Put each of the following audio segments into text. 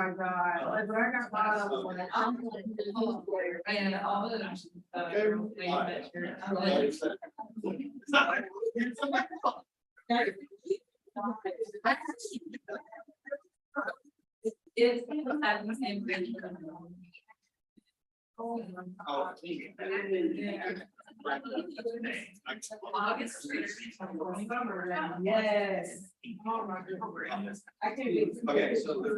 my God. Like, when I got bottom, when I- And all of them. It's at the same thing. Oh. August. Yes. I can be. Okay, so.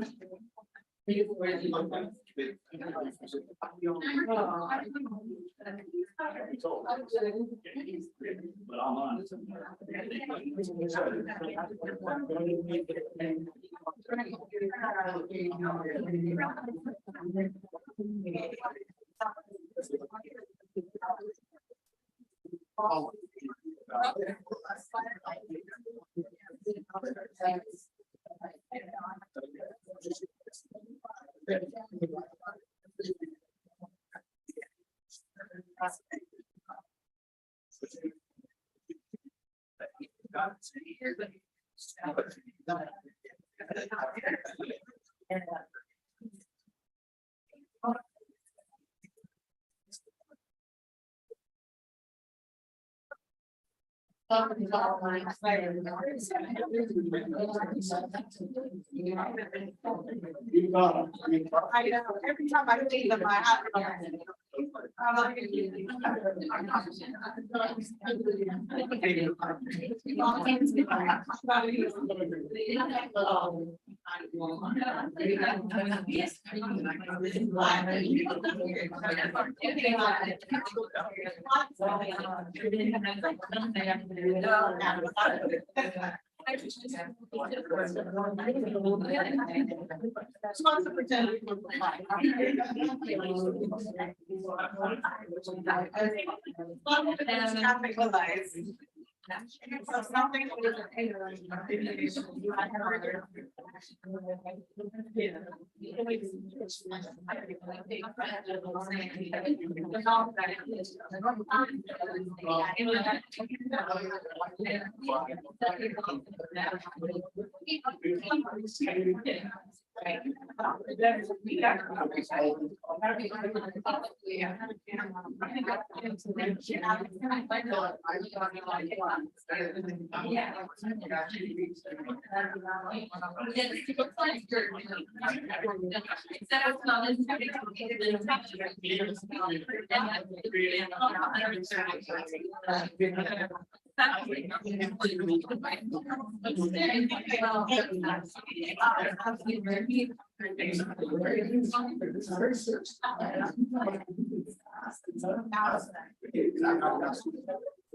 But I'm on. I know, every time I see them, I have.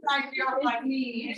I feel like me.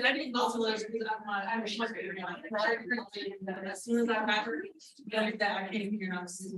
I didn't go to those because I'm sure. As soon as I got her, that I came here and I was.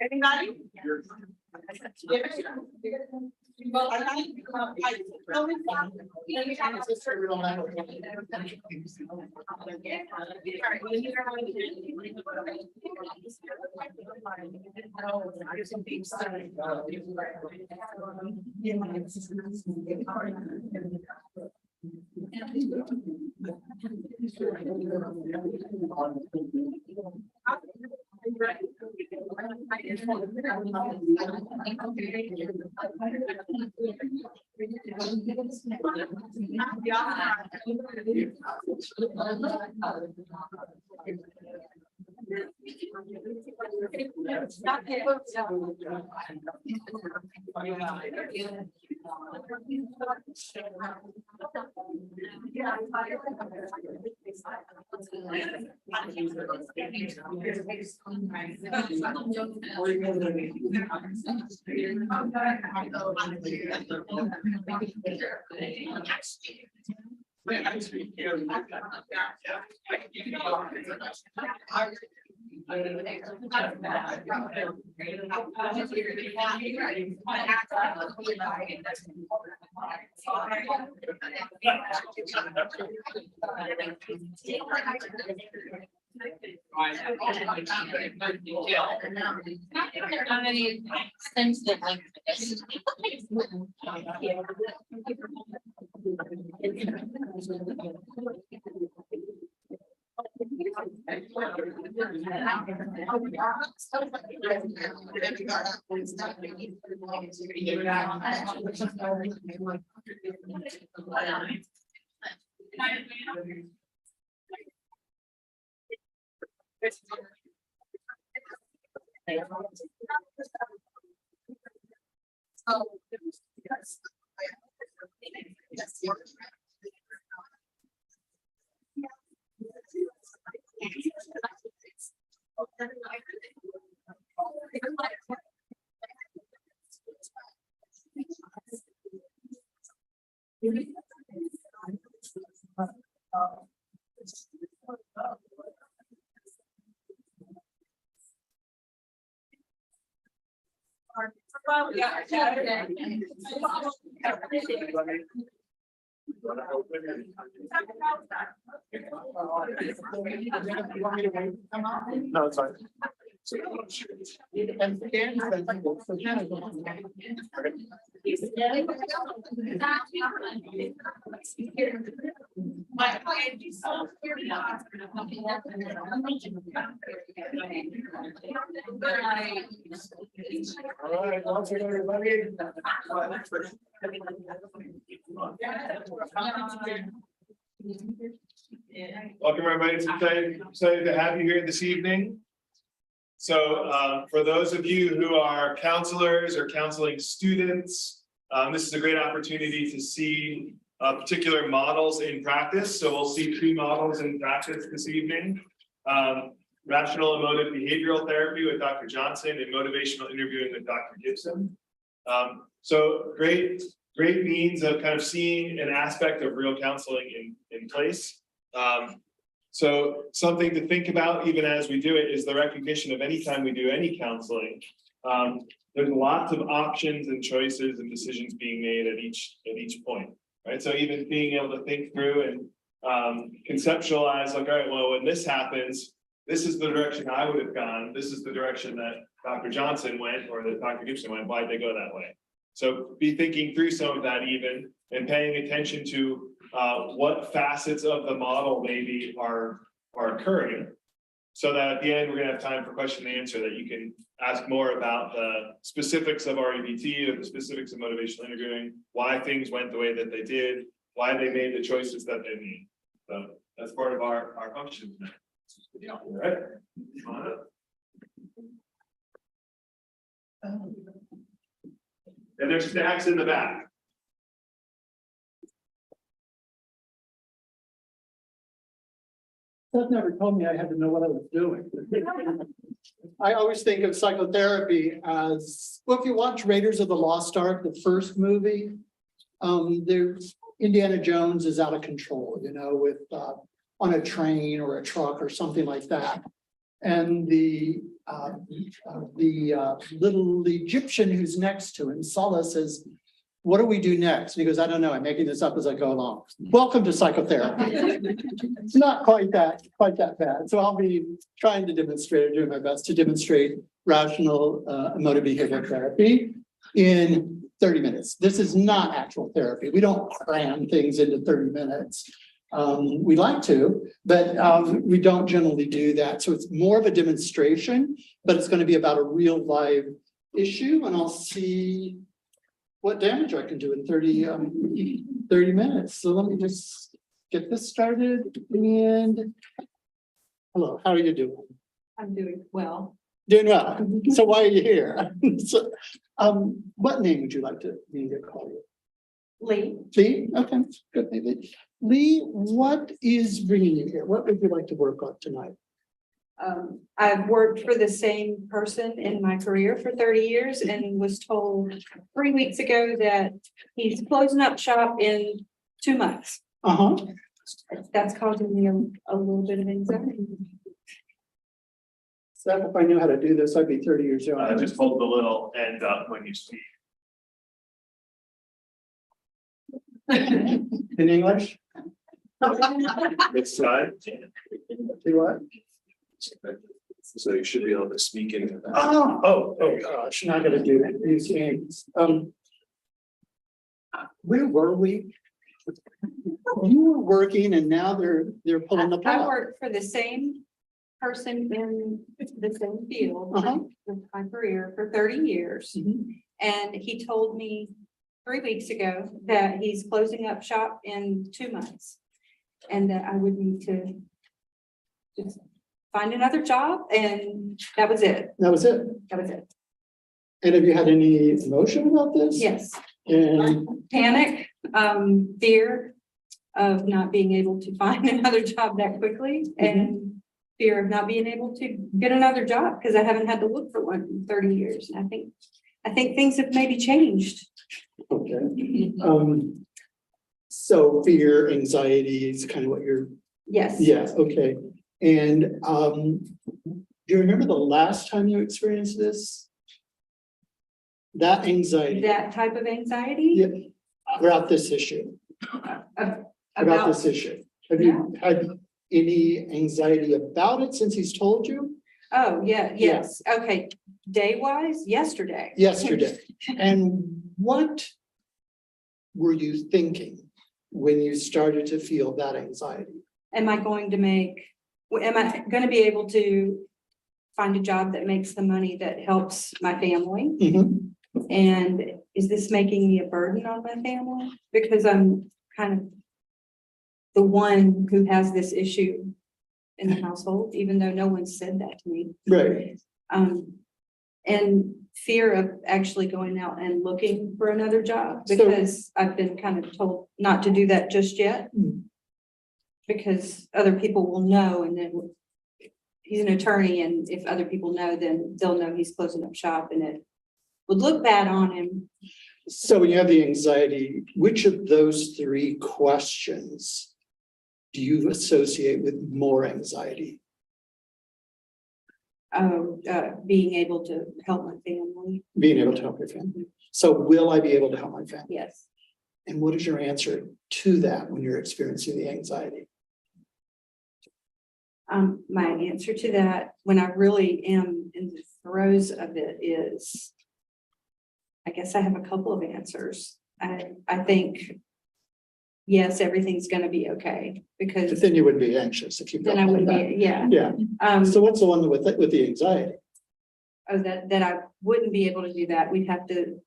Anybody? Well, things that like No, it's fine. All right, well, take everybody. Welcome, everybody. It's excited to have you here this evening. So for those of you who are counselors or counseling students, this is a great opportunity to see particular models in practice. So we'll see two models in practice this evening. Rational emotive behavioral therapy with Dr. Johnson and motivational interviewing with Dr. Gibson. So great means of kind of seeing an aspect of real counseling in place. So something to think about even as we do it is the recognition of anytime we do any counseling, there's lots of options and choices and decisions being made at each point, right? So even being able to think through and conceptualize like, all right, well, when this happens, this is the direction I would have gone. This is the direction that Dr. Johnson went or that Dr. Gibson went. Why'd they go that way? So be thinking through some of that even and paying attention to what facets of the model maybe are occurring. So that at the end, we're gonna have time for question and answer that you can ask more about the specifics of REBT or the specifics of motivational interviewing, why things went the way that they did, why they made the choices that they made. So that's part of our function. Yeah, all right. Come on up. And there's snacks in the back. That never told me I had to know what I was doing. I always think of psychotherapy as, well, if you watch Raiders of the Lost Ark, the first movie, there's Indiana Jones is out of control, you know, with on a train or a truck or something like that. And the little Egyptian who's next to him, Sulla, says, "What do we do next?" And he goes, "I don't know. I'm making this up as I go along." Welcome to psychotherapy. It's not quite that bad. So I'll be trying to demonstrate, or doing my best to demonstrate rational emotive behavioral therapy in 30 minutes. This is not actual therapy. We don't cram things into 30 minutes. We like to, but we don't generally do that. So it's more of a demonstration, but it's going to be about a real live issue, and I'll see what damage I can do in 30 minutes. So let me just get this started. And hello, how are you doing? I'm doing well. Doing well. So why are you here? So, what name would you like me to call you? Lee. Lee? Okay, good. Lee, what is bringing you here? What would you like to work on tonight? I've worked for the same person in my career for 30 years and was told 3 weeks ago that he's closing up shop in 2 months. Uh-huh. That's causing me a little bit of anxiety. So if I knew how to do this, I'd be 30 years young. Just hold the little end up when you speak. In English? This side. Do what? So you should be able to speak into that. Oh gosh, not gonna do these things. Where were we? You were working and now they're pulling the I plug. worked for the same person in the same field Uh-huh. with my career for 30 years. Mhm. And he told me 3 weeks ago that he's closing up shop in 2 months. And that I would need to just find another job, and that was it. That was it. That was it. And have you had any emotion about this? Yes, And panic, fear of not being able to find another job that quickly, and fear of not being able to get another job because I haven't had to look for one in 30 years. And I think things have maybe changed. okay. So fear, anxiety is kind of what you're, Yes. yeah, okay. And do you remember the last time you experienced this? That anxiety? That type of anxiety? Yeah, about this issue. about About, this issue? Have you had any anxiety about it since he's told you? oh, yeah, yes, okay, day wise, yesterday. Yesterday. And what were you thinking when you started to feel that anxiety? Am I going to am I gonna be able to find a job that makes the money that helps my family? Mhm. And is this making me a burden on my family? Because I'm kind of the one who has this issue in the household, even though no one said that to me. Right. And fear of actually going out and looking for another job, So- because I've been kind of told not to do that just yet. Mm. Because other people will know, and then he's an attorney, and if other people know, then they'll know he's closing up shop, and it would look bad on him. So when you have the anxiety, which of those three questions do you associate with more anxiety? Being able to help my family, Being able to help your family. So will I be able to help my family? yes. And what is your answer to that when you're experiencing the anxiety? My answer to that, when I really am in the throes of it, is, I guess I have a couple of answers. I think, yes, everything's gonna be okay, But because then you wouldn't be anxious if you felt then I like wouldn't that. be, yeah. Yeah, so what's the one with the anxiety? That I wouldn't be able to do that. We'd have to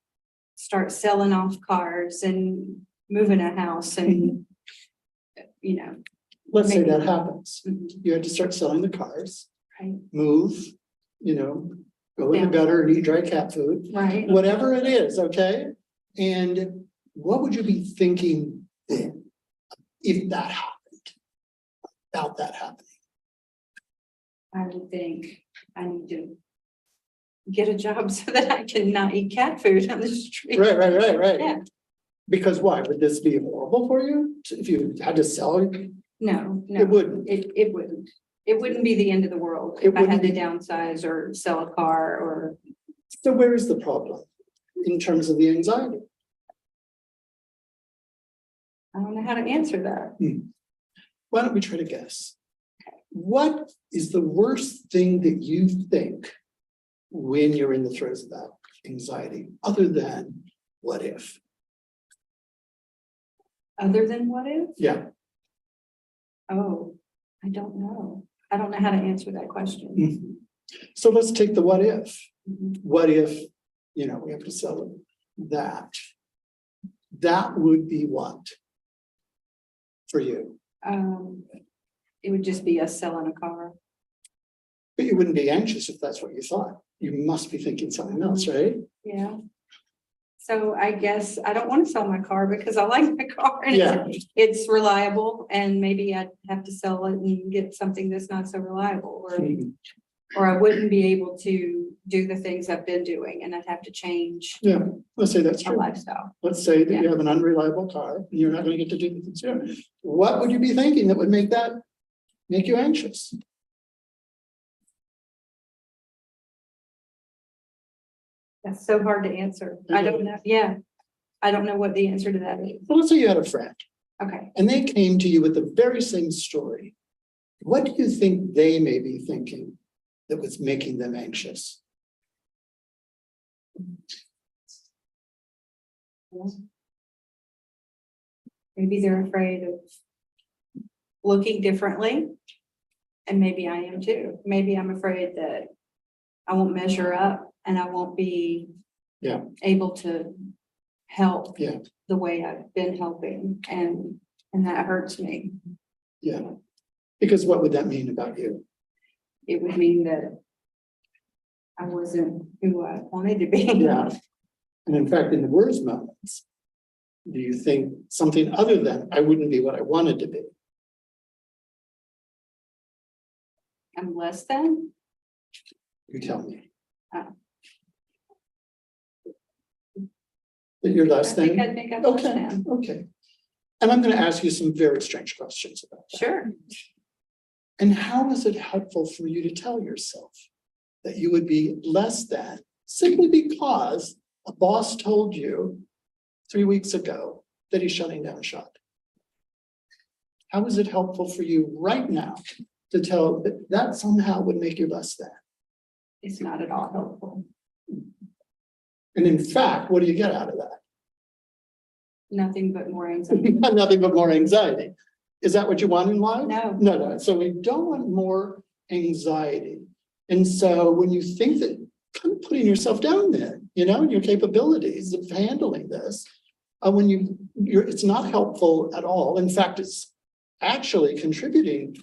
start selling off cars and moving a house and, you know. Let's say Maybe. that happens. mhm, You had to start selling the cars, Right, move, go in the Yeah. gutter and eat dry cat food, right. whatever it is, okay? And what would you be thinking then if that happened? About that happening? I would think I need to get a job so that I can not eat cat food on the street. Right. Yeah. Because why? Would this be horrible for you if you had to sell it? No, It no, wouldn't. it wouldn't. It wouldn't be the end of the world It if I had to wouldn't be. downsize or sell a car or, So where is the problem in terms of the anxiety? I don't know how to answer that. Why don't we try to guess? What is the worst thing that you think when you're in the throes of that anxiety, other than what if? Other than what if? Yeah. Oh, I don't know. I don't know how to answer that question. So let's take the what if. Mhm. What if, we have to sell that? That would be what? For you, It would just be us selling a car. but you wouldn't be anxious if that's what you thought. You must be thinking something else, right? Yeah. So I guess I don't want to sell my car because I like my car and Yeah. it's reliable, and maybe I'd have to sell it and get something that's not so reliable, or I wouldn't be able to do the things I've been doing, and I'd have to change Yeah, let's say that's my true. lifestyle. Let's say that you have an unreliable car and you're not gonna get to do the things you do. What would you be thinking that would make you anxious? That's so hard to answer. I don't know. Yeah. I don't know what the answer to that is. Well, let's say you had a friend Okay. and they came to you with the very same story. What do you think they may be thinking that was making them anxious? Maybe they're afraid of looking differently. And maybe I am too. Maybe I'm afraid that I won't measure up and I won't be Yeah. able to help Yeah. the way I've been helping, and that hurts me. Yeah. Because what would that mean about you? It would mean that I wasn't who I wanted to be. Yeah. And in fact, in the worst moments, do you think something other than I wouldn't be what I wanted to be? I'm less than. You tell me. Uh. That you're I less think than? I'd make up less Okay, than. okay. And I'm gonna ask you some very strange questions about that. Sure. And how is it helpful for you to tell yourself that you would be less than simply because a boss told you 3 weeks ago that he's shutting down shop? how is it helpful for you right now to tell that that somehow would make you less than? It's not at all helpful. And in fact, what do you get out of that? Nothing but more anxiety. Nothing but more anxiety. Is that what you want in life? No. No. So we don't want more anxiety. And so when you think that, kind of putting yourself down there, your capabilities of handling this, when it's not helpful at all. In fact, it's actually contributing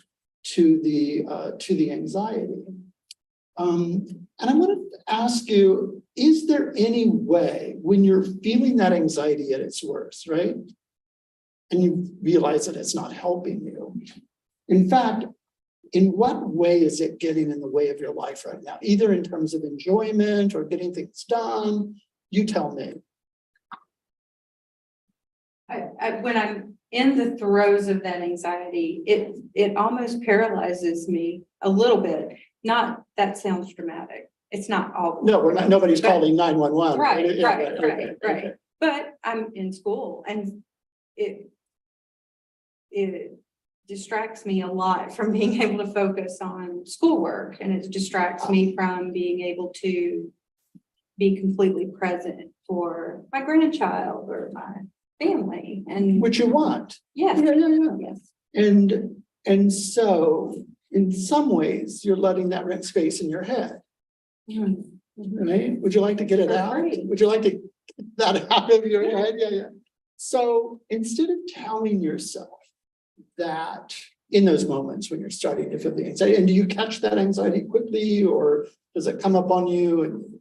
to the anxiety. And I want to ask you, is there any way when you're feeling that anxiety at its worst, right? And you realize that it's not helping you. In fact, in what way is it getting in the way of your life right now? Either in terms of enjoyment or getting things done? You tell me. When I'm in the throes of that anxiety, it almost paralyzes me a little bit. Not, that sounds dramatic. It's not all. No, we're not, nobody's But- calling 911. Right, Yeah, right. okay. But I'm in school and it distracts me a lot from being able to focus on schoolwork, and it distracts me from being able to be completely present for my grandchild or my family and What you want. yes, Yeah. yes. And so in some ways, you're letting that rent space in your head, Mhm. right? Would you like to get it For out? free. Would you like to get that out of your head? Yeah. So instead of telling yourself that in those moments when you're starting to feel the anxiety, and do you catch that anxiety quickly or does it come up on you? And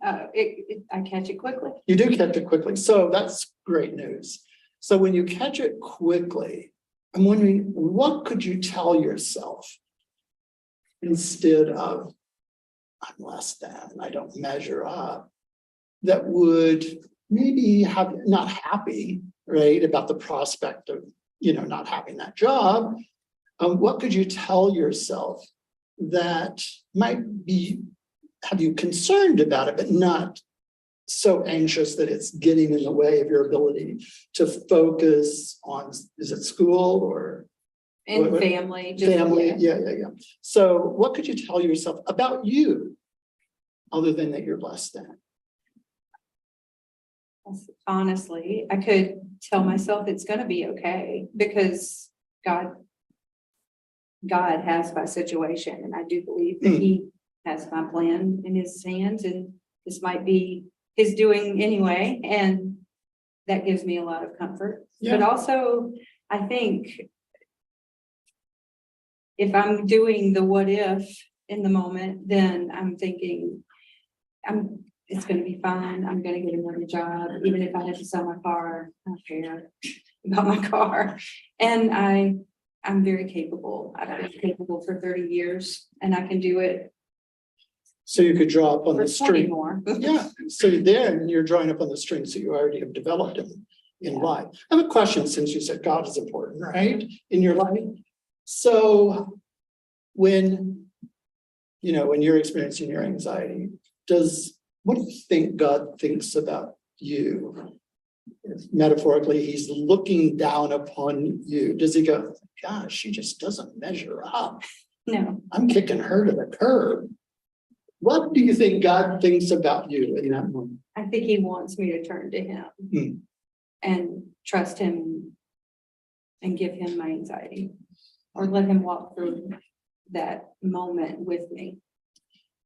I catch it quickly. you do catch it quickly. So that's great news. So when you catch it quickly, I'm wondering, what could you tell yourself instead of I'm less than, I don't measure up, that would maybe have not happy, right, about the prospect of, not having that job. What could you tell yourself that might have you concerned about it, but not so anxious that it's getting in the way of your ability to focus on, is it school or And What- family. just- family? yeah. Yeah. So what could you tell yourself about you, other than that you're less than? Honestly, I could tell myself it's gonna be okay because God has my situation, and I do believe that He has my plan in His hands, and this might be His doing anyway, and that gives me a lot of comfort. But Yeah. also, I think if I'm doing the what if in the moment, then I'm thinking it's gonna be fine. I'm gonna get another job, even if I have to sell my car. I don't care about my car. And I'm very capable. I've been capable for 30 years and I can do it So you could draw up on for the 20 string. more. Yeah, so then you're drawing up on the strings that you already have developed in life. I have a question, since you said God is important, right, in your life. So when you're experiencing your anxiety, what do you think God thinks about you? Metaphorically, He's looking down upon you. Does He go, gosh, she just doesn't measure up. No, I'm kicking her to the curb. What do you think God thinks about you in that moment? I think He wants me to turn to Him Hmm. and trust Him and give Him my anxiety, or let Him walk through that moment with me.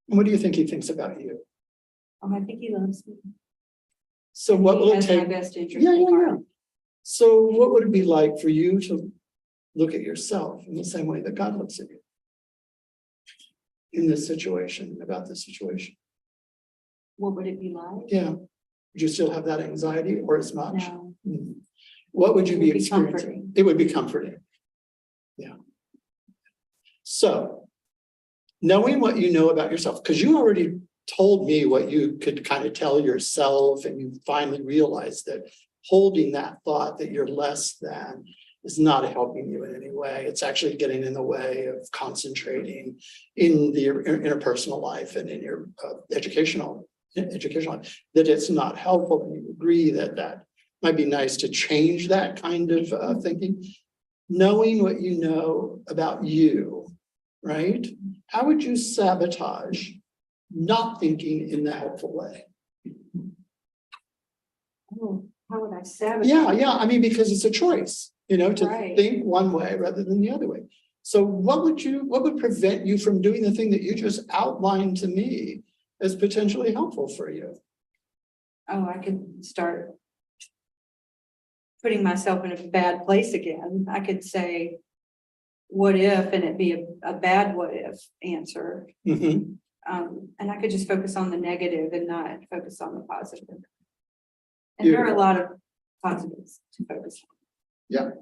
And what do you think He thinks about you? I think He loves me. So what will He it has my take? best interest Yeah. in heart. So what would it be like for you to look at yourself in the same way that God looks at you? In this situation, about this situation? What would it be like? Yeah. Would you still have that anxiety or as much? No, Hmm. What would you It be would be experiencing? comforting. It would be comforting. Yeah. So, knowing what you know about yourself, because you already told me what you could kind of tell yourself, and you finally realized that holding that thought that you're less than is not helping you in any way. It's actually getting in the way of concentrating in the interpersonal life and in your educational life, that it's not helpful. And you agree that might be nice to change that kind of thinking. knowing what you know about you, right? How would you sabotage not thinking in the helpful way? Oh, how would I sabotage? Yeah, I mean, because it's a choice, to Right. think one way rather than the other way. So what would prevent you from doing the thing that you just outlined to me as potentially helpful for you? Oh, I could start putting myself in a bad place again. I could say, what if, and it'd be a bad what if answer. Mhm. And I could just focus on the negative and not focus on the positive. And there are a lot of positives to focus on.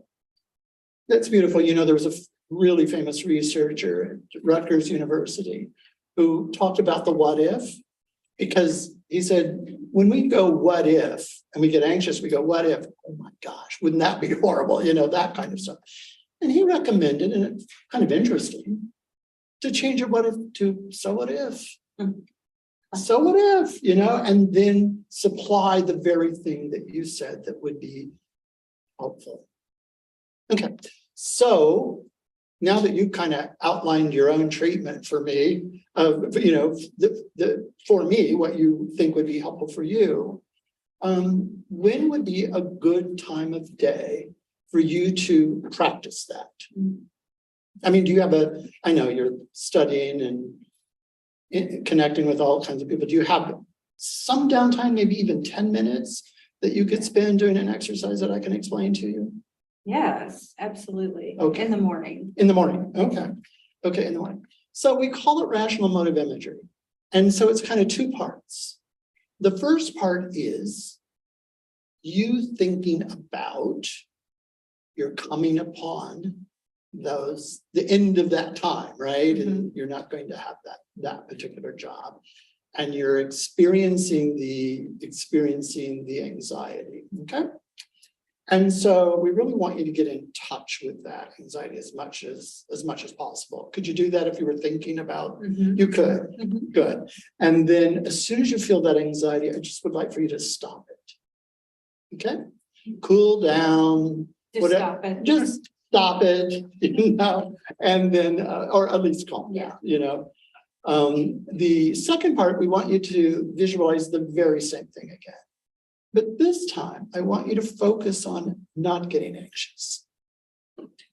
That's beautiful. There was a really famous researcher at Rutgers University who talked about the what if, because he said, when we go what if, and we get anxious, we go, what if, oh my gosh, wouldn't that be horrible? That kind of stuff. And he recommended, and it's kind of interesting, to change it what if to so what if. So what if, and then supply the very thing that you said that would be helpful. Okay, so now that you kind of outlined your own treatment for me, for me, what you think would be helpful for you, when would be a good time of day for you to practice that? I mean, do you have I know you're studying and connecting with all kinds of people. Do you have some downtime, maybe even 10 minutes that you could spend doing an exercise that I can explain to you? Yes, absolutely. Okay. In the morning. In the morning, okay. Okay, in the morning. So we call it rational motive imagery. And so it's kind of two parts. The first part is you thinking about you're coming upon the end of that time, right? And you're not going to have that particular job. And you're experiencing the anxiety, okay? And so we really want you to get in touch with that anxiety as much as possible. Could you do that if you were thinking about? You could. Good. And then as soon as you feel that anxiety, I just would like for you to stop it. Okay? Cool down. Just stop it. Just stop it, and then, or at least calm down, The second part, we want you to visualize the very same thing again. But this time, I want you to focus on not getting anxious,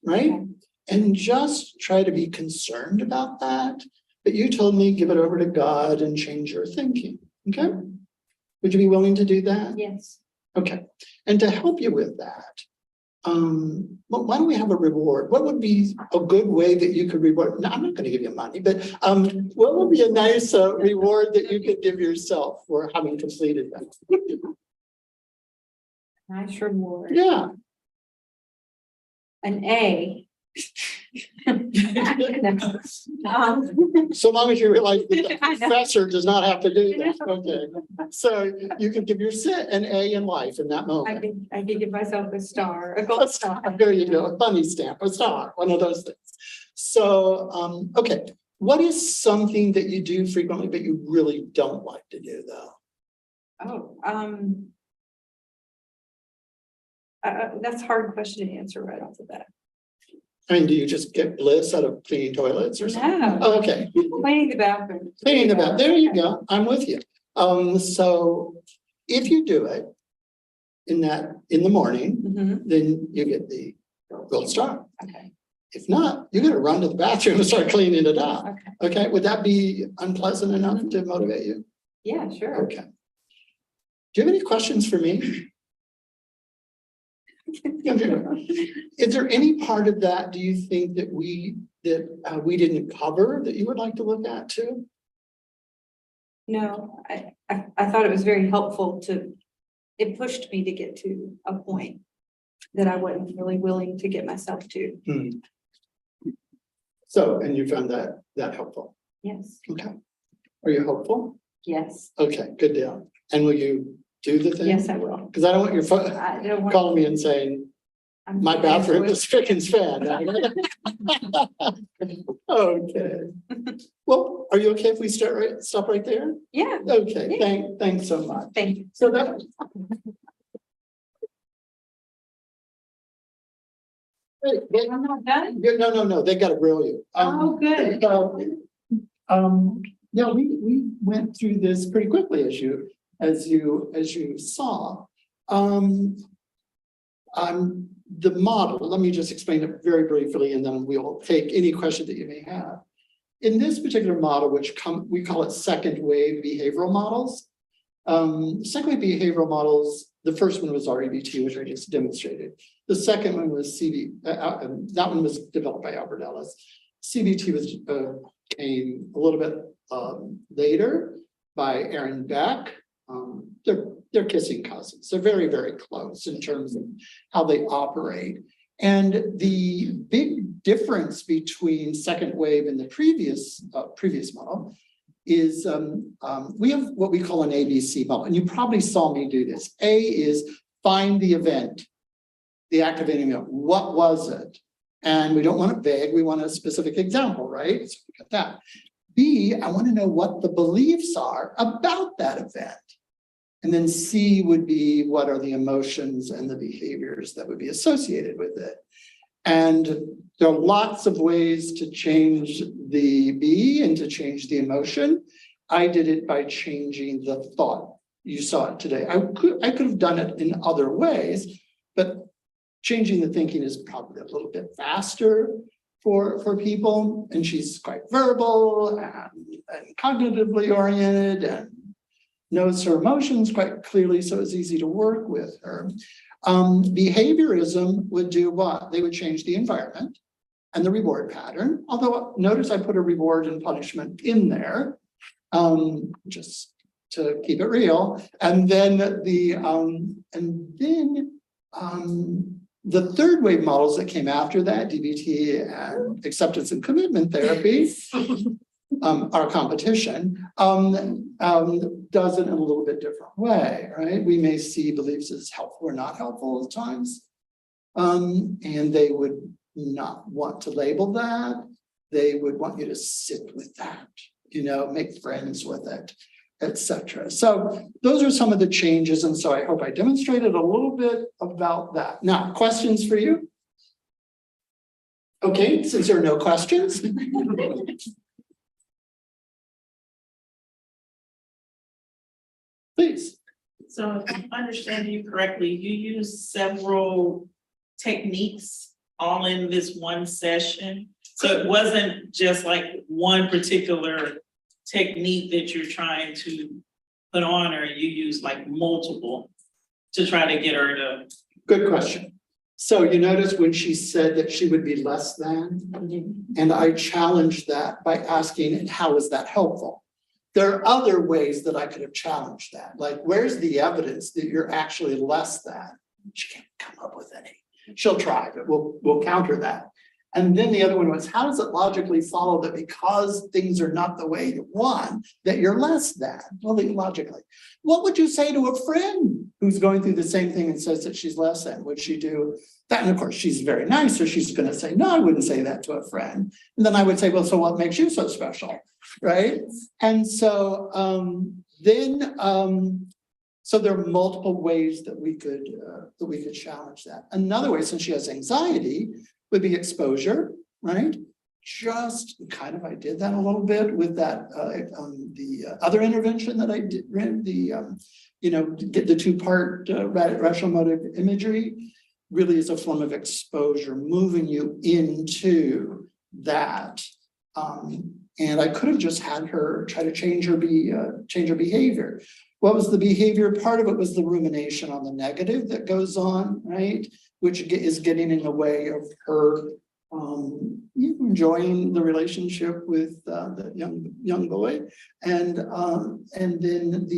right? Okay. And just try to be concerned about that. But you told me, give it over to God and change your thinking, okay? Would you be willing to do that? Yes. Okay, and to help you with that, why don't we have a reward? What would be a good way that you could reward? No, I'm not going to give you money, but what would be a nice reward that you could give yourself for having completed that? Nice reward. Yeah. An A. So long as you realize that the I know. professor does not have to do that. Okay. So you can give yourself an A in life in that moment. I could give myself a star, a gold star. There you go, a bunny stamp, a star, one of those things. So, okay. What is something that you do frequently, but you really don't like to do though? Oh, that's a hard question to answer right off the bat. I mean, do you just get bliss out of cleaning toilets or something? No. Oh, okay. Cleaning the bathroom. Cleaning the bath, there you go, I'm with you. So if you do it in the morning, Mhm. then you get the gold star. Okay, If not, you're gonna run to the bathroom and start cleaning it up. okay. Okay, would that be unpleasant enough to motivate you? Yeah, sure. Okay. Do you have any questions for me? Is there any part of that, do you think that we didn't cover that you would like to look at too? No, I thought it was very helpful it pushed me to get to a point that I wasn't really willing to get myself to. So, and you found that helpful? Yes, Okay. Are you hopeful? yes, Okay, good deal. And will you do the thing? yes, I will. Because I don't want your phone I don't want. calling me and saying, I'm my kidding. bathroom is spick and span. Okay. Well, are you okay if we stop right there? Yeah, Okay, Yeah. thanks so much. thank you. So that I'm not done. No, they gotta grill you. Oh, good. So, yeah, we went through this pretty quickly as you saw. The model, let me just explain it very briefly and then we'll take any question that you may have. In this particular model, we call it second wave behavioral models. Second wave behavioral models, the first one was REBT, which I just demonstrated. The second one was that one was developed by Albert Ellis. CBT came a little bit later by Aaron Beck. They're kissing cousins. They're very, very close in terms of how they operate. And the big difference between second wave and the previous model is we have what we call an ABC model. And you probably saw me do this. A is find the event, the activating event. What was it? And we don't want it vague. We want a specific example, right? So we got that. B, I want to know what the beliefs are about that event. And then C would be what are the emotions and the behaviors that would be associated with it. And there are lots of ways to change the B and to change the emotion. I did it by changing the thought. You saw it today. I could have done it in other ways, but changing the thinking is probably a little bit faster for people. And she's quite verbal and cognitively oriented and knows her emotions quite clearly, so it's easy to work with her. Behaviorism would do what? They would change the environment and the reward pattern. Although notice I put a reward and punishment in there, just to keep it real. And then the third wave models that came after that, DBT and acceptance and commitment therapy, our competition, does it in a little bit different way, right? We may see beliefs as helpful or not helpful at times. And they would not want to label that. They would want you to sit with that, make friends with it, etc. So those are some of the changes. And so I hope I demonstrated a little bit about that. Now, questions for you? Okay, since there are no questions. Please. So if I understand you correctly, you use several techniques all in this one session. So it wasn't just like one particular technique that you're trying to put on, or you use like multiple to try to get her to. Good question. So you notice when she said that she would be less than, and I challenged that by asking, and how is that helpful? There are other ways that I could have challenged that. Like, where's the evidence that you're actually less than? She can't come up with any. She'll try, but we'll counter that. And then the other one was, how does it logically follow that because things are not the way you want, that you're less than? Well, logically. What would you say to a friend who's going through the same thing and says that she's less than? Would she do that? And of course, she's very nice, so she's going to say, no, I wouldn't say that to a friend. And then I would say, well, so what makes you so special? Right? And so so there are multiple ways that we could challenge that. Another way, since she has anxiety, would be exposure, right? Just kind of, I did that a little bit with that, the other intervention that I did, get the two-part rational motive imagery really is a form of exposure, moving you into that. And I could have just had her try to change her behavior. What was the behavior? Part of it was the rumination on the negative that goes on, right? Which is getting in the way of her enjoying the relationship with the young boy, and then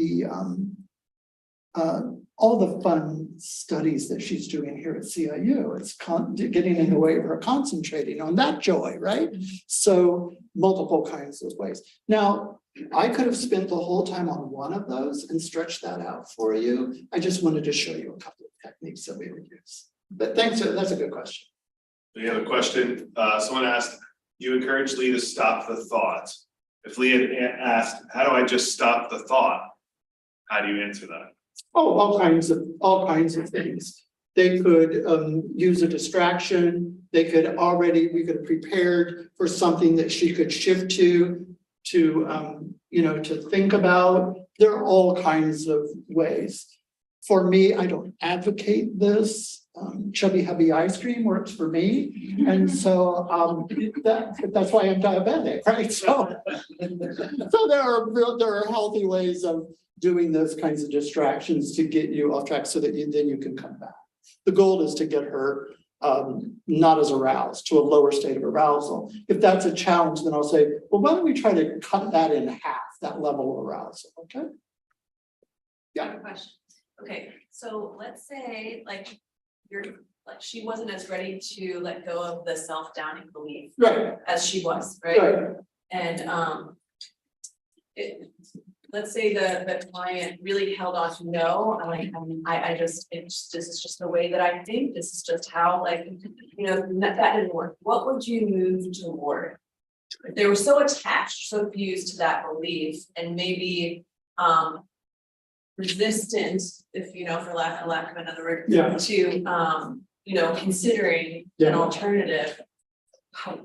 all the fun studies that she's doing here at CIU. It's getting in the way of her concentrating on that joy, right? So multiple kinds of ways. Now, I could have spent the whole time on one of those and stretched that out for you. I just wanted to show you a couple of techniques that we would use. But thanks, that's a good question. We have a question. Someone asked, you encouraged Lee to stop the thought. If Lee had asked, how do I just stop the thought? How do you answer that? Oh, all kinds of things. They could use a distraction. They could we could have prepared for something that she could shift to think about. There are all kinds of ways. For me, I don't advocate this. Chubby Hubby ice cream works for me. And so that's why I'm diabetic, right? So there are healthy ways of doing those kinds of distractions to get you off track so that then you can come back. The goal is to get her not as aroused, to a lower state of arousal. If that's a challenge, then I'll say, well, why don't we try to cut that in half, that level of arousal, okay? Yeah. Question. Okay, so let's say she wasn't as ready to let go of the self-downing belief Right, as she was, right? right, And let's say the client really held on to no, this is just the way that I think, this is just how, that didn't work. What would you move toward? If they were so attached, so fused to that belief, and maybe resistant, if for lack of another word, Yeah. to considering an alternative,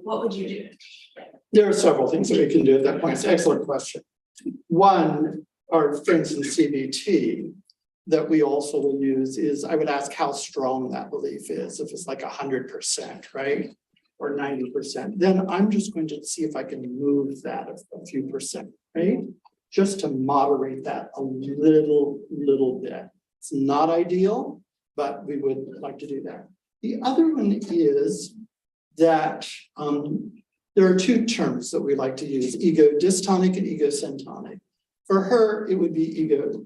what would you do? there are several things that we can do at that point. It's an excellent question. One, our friends in CBT that we also will use is, I would ask how strong that belief is. If it's like 100%, right? Or 90%, then I'm just going to see if I can move that a few percent, right? Just to moderate that a little bit. It's not ideal, but we would like to do that. The other one is that there are two terms that we like to use, ego dystonic and ego syntonic. For her, it would be ego,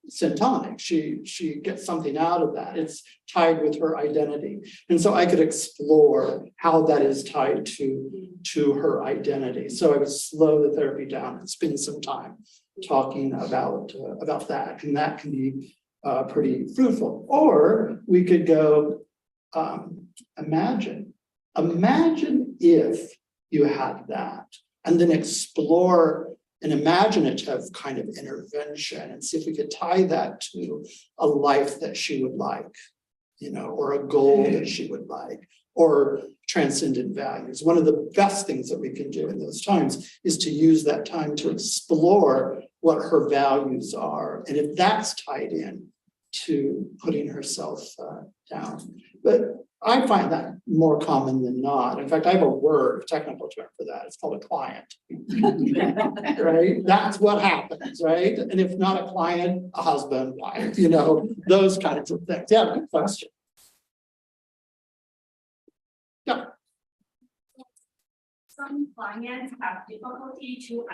syntonic. She gets something out of that. It's tied with her identity. And so I could explore how that is tied to her identity. So I would slow the therapy down and spend some time talking about that. And that can be pretty fruitful. Or we could go, imagine if you had that, and then explore an imaginative kind of intervention and see if we could tie that to a life that she would like, or a goal that she would like, or transcendent values. One of the best things that we can do in those times is to use that time to explore what her values are. And if that's tied in to putting herself down. But I find that more common than not. In fact, I have a technical term for that. It's called a client. Right? That's what happens, right? And if not a client, a husband, wife, those kinds of things. Yeah, good question. Yeah. Some clients have difficulty to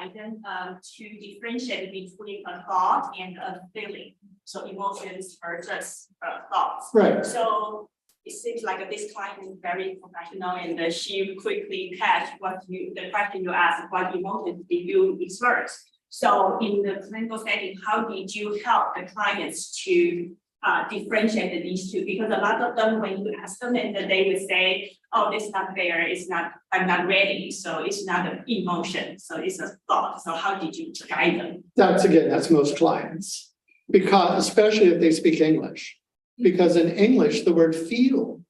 differentiate between a thought and a feeling. So emotions are just thoughts. Right. So it seems like this client is very professional, and she quickly catch the question you asked, what emotions did you express? So in the clinical setting, how did you help the clients to differentiate these two? Because a lot of them, when you ask them, and they will say, oh, this is not there, I'm not ready. So it's not an emotion, so it's a thought. So how did you guide them? That's most clients, because especially if they speak English, because in English, the word feel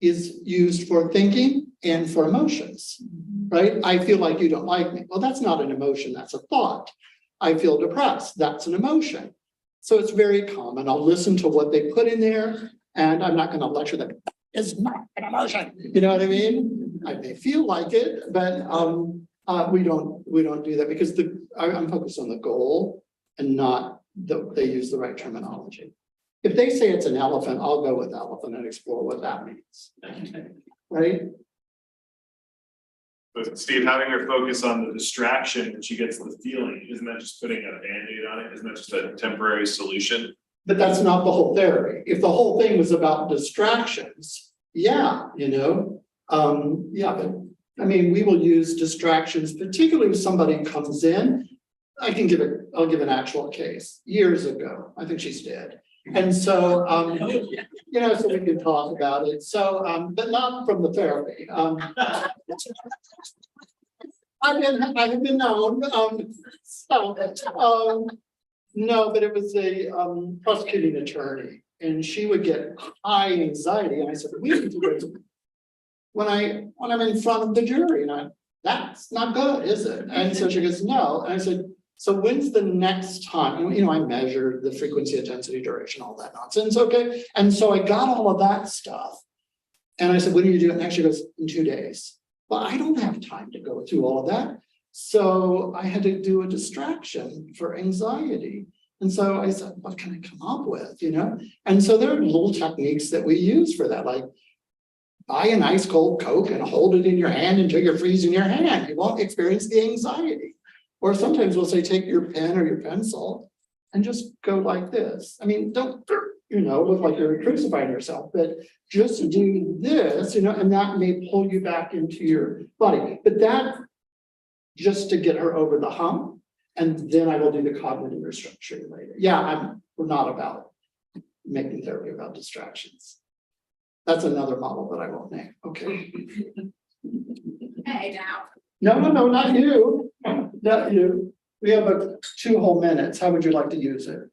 is used for thinking and for emotions, right? I feel like you don't like me. Well, that's not an emotion, that's a thought. I feel depressed, that's an emotion. So it's very common. I'll listen to what they put in there, and I'm not going to lecture them. It's not an emotion. You know what I mean? I may feel like it, but we don't do that because I'm focused on the goal and not they use the right terminology. If they say it's an elephant, I'll go with elephant and explore what that means. Right? But Steve, having her focus on the distraction when she gets the feeling, isn't that just putting a Band-Aid on it? Isn't that just a temporary solution? But that's not the whole therapy. If the whole thing was about distractions, yeah, but I mean, we will use distractions, particularly if somebody comes in. I'll give an actual case years ago. I think she's dead. And so, so we can talk about it. So, but not from the therapy. I have been known. No, but it was a prosecuting attorney, and she would get high anxiety, and I said, we need to go to. When I'm in front of the jury, and that's not good, is it? And so she goes, no, and I said, so when's the next time? And, I measured the frequency, intensity, duration, all that nonsense, okay? And so I got all of that stuff. And I said, when do you do it next? She goes, in 2 days. Well, I don't have time to go through all of that. So I had to do a distraction for anxiety. And so I said, what can I come up with, And so there are little techniques that we use for that, like buy an ice cold Coke and hold it in your hand until you're freezing your hand. You won't experience the anxiety. Or sometimes we'll say, take your pen or your pencil and just go like this. I mean, don't, look like you're crucifying yourself, but just do this, and that may pull you back into your body. But that just to get her over the hump. And then I will do the cognitive restructuring later. Yeah, we're not about making therapy about distractions. That's another model that I won't name. Okay. Hey, now. No, not you. Not you. We have 2 whole minutes. How would you like to use it?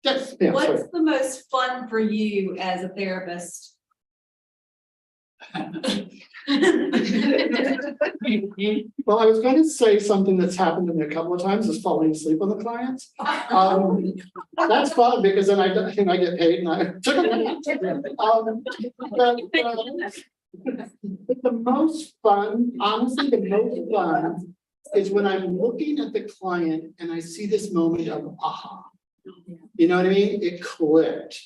Yes. Yeah, sorry. What's the most fun for you as a therapist? Well, I was going to say something that's happened to me a couple of times is falling asleep on the clients. That's fun because then I get paid and I. But the most fun, honestly, the most fun is when I'm looking at the client and I see this moment of aha. You know what I mean? It clicked.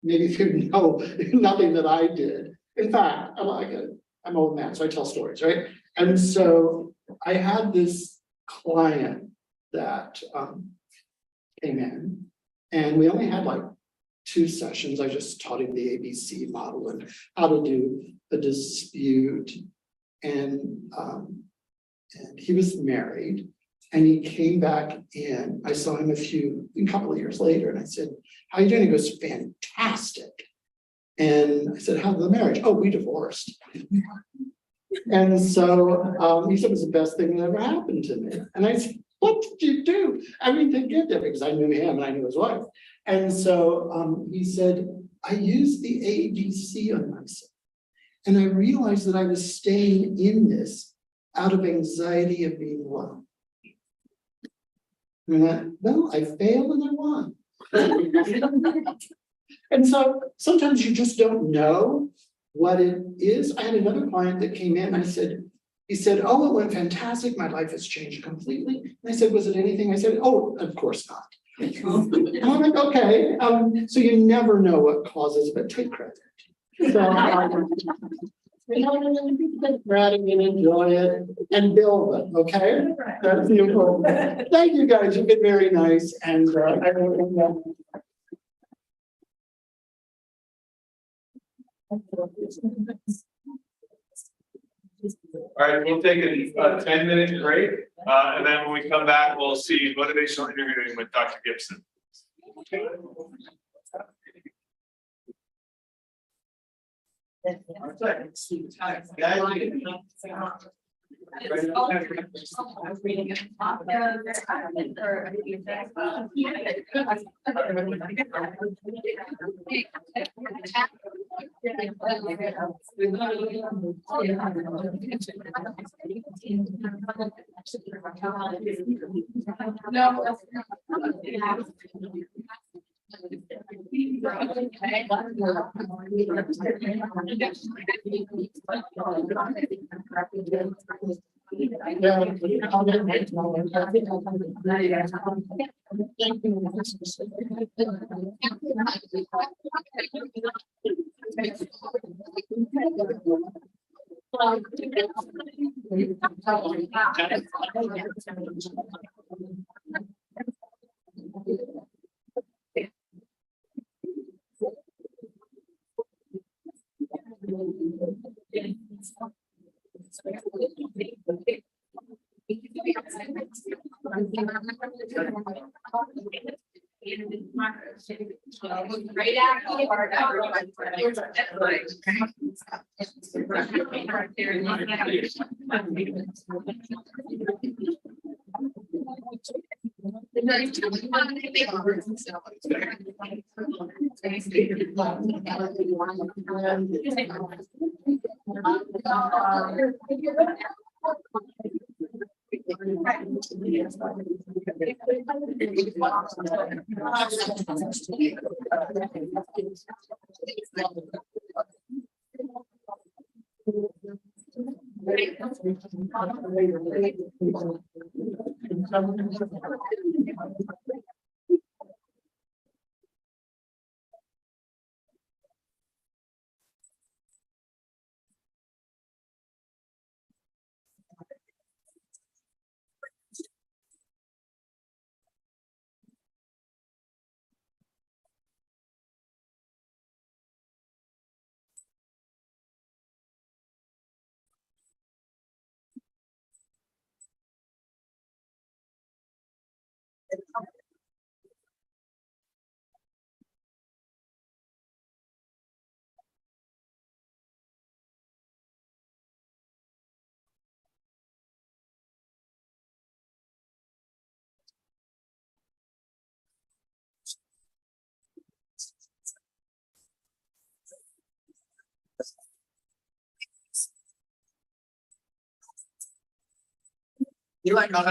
Maybe if you know nothing that I did. In fact, I'm an old man, so I tell stories, right? And so I had this client that came in, and we only had like 2 sessions. I just taught him the ABC model and how to do a dispute. And he was married, and he came back in. I saw him a couple of years later, and I said, "How are you doing?" He goes, "Fantastic." And I said, "How's the marriage?" "Oh, we divorced." And so he said, "It was the best thing that ever happened to me." And I said, "What did you do?" Everything get there because I knew him and I knew his wife. And so he said, "I used the ABC on myself. And I realized that I was staying in this out of anxiety of being alone." And I went, "Well, I failed and I won." And so sometimes you just don't know what it is. I had another client that came in. He said, "Oh, it went fantastic. My life has changed completely." And I said, "Was it anything?" I said, "Oh, of course not." And I'm like, okay. So you never know what causes, but take credit. So take credit and enjoy it and build it. Okay. That's the important. Thank you guys. You've been very nice. And I don't know. All right, we'll take a 10-minute break, and then when we come back, we'll see motivational interviewing with Dr. Gibson. Right after You like not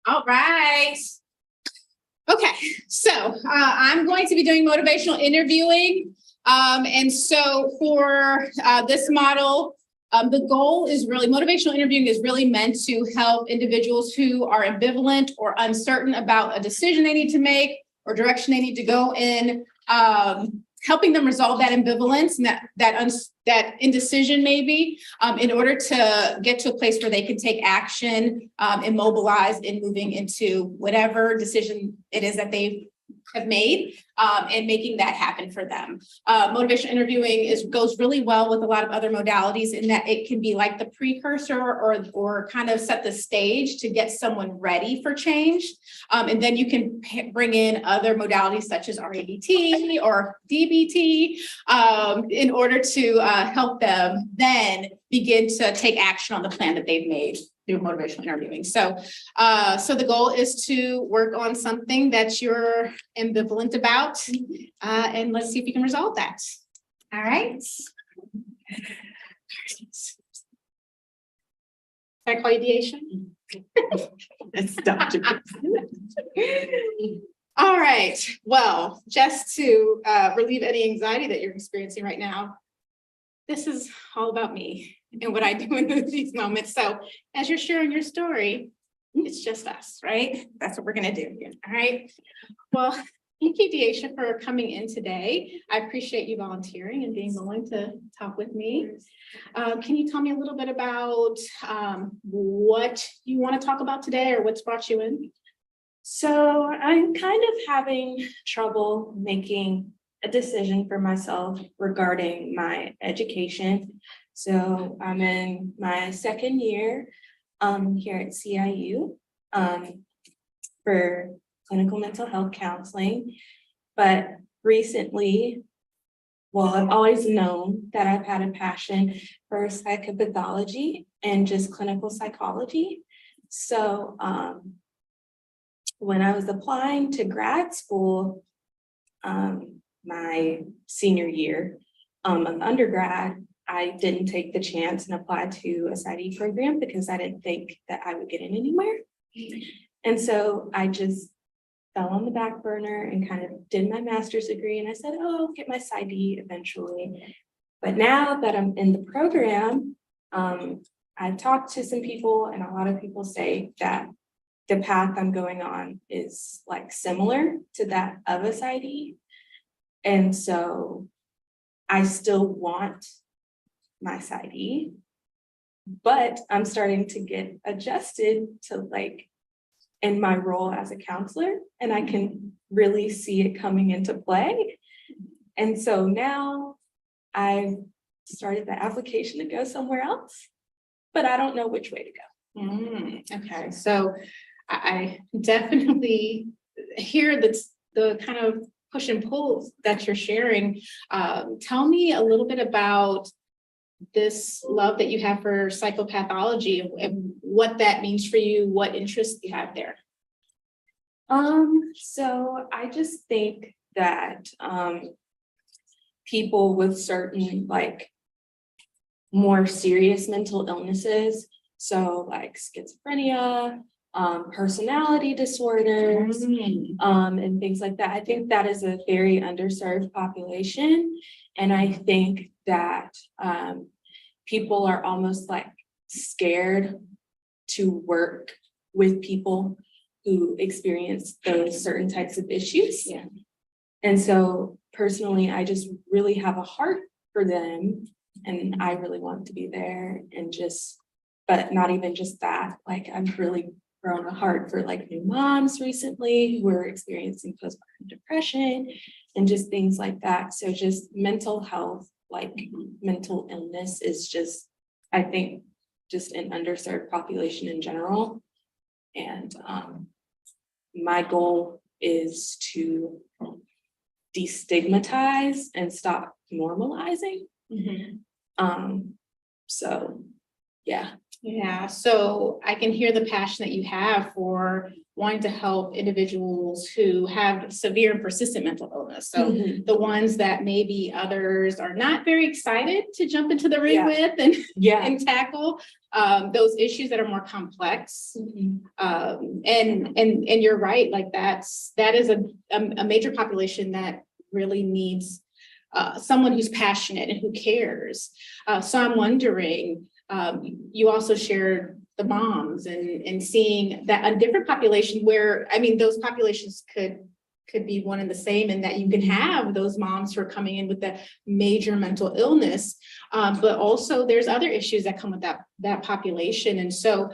All right. Okay, so I'm going to be doing motivational interviewing. And so for this model, the goal is really, motivational interviewing is really meant to help individuals who are ambivalent or uncertain about a decision they need to make or direction they need to go in, helping them resolve that ambivalence and that indecision maybe, in order to get to a place where they can take action, and mobilize in moving into whatever decision it is that they have made, and making that happen for them. Motivational interviewing goes really well with a lot of other modalities in that it can be like the precursor or kind of set the stage to get someone ready for change. And then you can bring in other modalities such as RABT or DBT, in order to help them then begin to take action on the plan that they've made through motivational interviewing. So, so the goal is to work on something that you're ambivalent about, and let's see if you can resolve that. All right. Can I call you Deation? It's Dr. All right, well, just to relieve any anxiety that you're experiencing right now, this is all about me and what I do in these moments. So as you're sharing your story, it's just us, right? That's what we're gonna do here, all right? Well, thank you, Deation, for coming in today. I appreciate you volunteering and being willing to talk with me. Can you tell me a little bit about what you want to talk about today or what's brought you in? So I'm kind of having trouble making a decision for myself regarding my education. So I'm in my second year here at CIU for clinical mental health counseling. But recently, well, I've always known that I've had a passion for psychopathology and just clinical psychology. So when I was applying to grad school, my senior year of undergrad, I didn't take the chance and apply to a PsyD program because I didn't think that I would get in anywhere. And so I just fell on the back burner and kind of did my master's degree. And I said, oh, I'll get my PsyD eventually. But now that I'm in the program, I've talked to some people and a lot of people say that the path I'm going on is like similar to that of a PsyD. And so I still want my PsyD, but I'm starting to get adjusted to like in my role as a counselor, and I can really see it coming into play. And so now I've started the application to go somewhere else, but I don't know which way to go. Okay, so I definitely hear the kind of push and pull that you're sharing. Tell me a little bit about this love that you have for psychopathology and what that means for you, what interests you have there. So I just think that people with certain like more serious mental illnesses, so like schizophrenia, personality disorders, and things like that. I think that is a very underserved population. And I think that people are almost like scared to work with people who experience those certain types of issues. Yeah. And so personally, I just really have a heart for them and I really want to be there and just, but not even just that, like I've really grown a heart for like new moms recently who are experiencing postpartum depression and just things like that. So just mental health, like mental illness is just, I think, just an underserved population in general. And my goal is to destigmatize and stop normalizing. So yeah. Yeah, so I can hear the passion that you have for wanting to help individuals who have severe and persistent mental illness. So the ones that maybe others are not very excited to jump into the ring Yeah. with and tackle those issues that are more complex. And you're right, like that is a major population that really needs someone who's passionate and who cares. So I'm wondering, you also shared the moms and seeing that a different population where, I mean, those populations could be one and the same, and that you can have those moms who are coming in with that major mental illness. But also there's other issues that come with that population. And so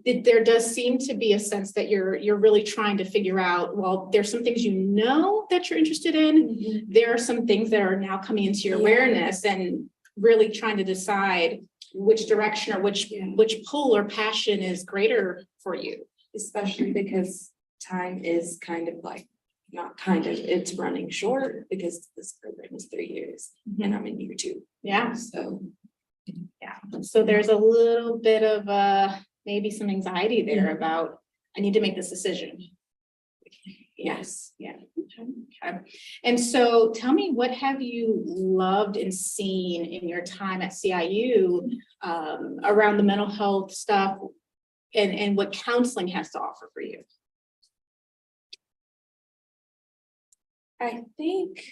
there does seem to be a sense that you're really trying to figure out, well, there's some things that you're interested in. There are some things that are now coming into your awareness, and really trying to decide which direction or which pull or passion is greater for you. Especially because time is kind of like, not kind of, it's running short because this program is 3 years and I'm in year 2. Yeah. So. So there's a little bit of maybe some anxiety there about, I need to make this decision. Yes. Yeah. Okay. And so tell me, what have you loved and seen in your time at CIU around the mental health stuff and what counseling has to offer for you? I think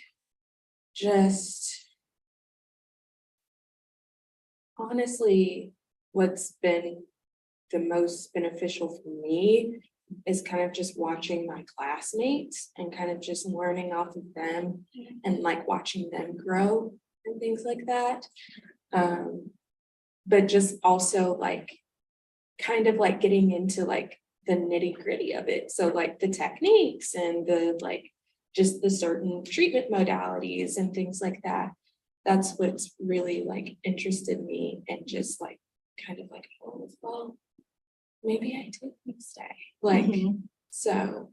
just honestly, what's been the most beneficial for me is kind of just watching my classmates and kind of just learning off of them and like watching them grow and things like that. But just also like kind of like getting into like the nitty-gritty of it. So like the techniques and the like just the certain treatment modalities and things like that. That's what's really like interested me, and just like kind of like, oh, well, maybe I did stay. Like, so.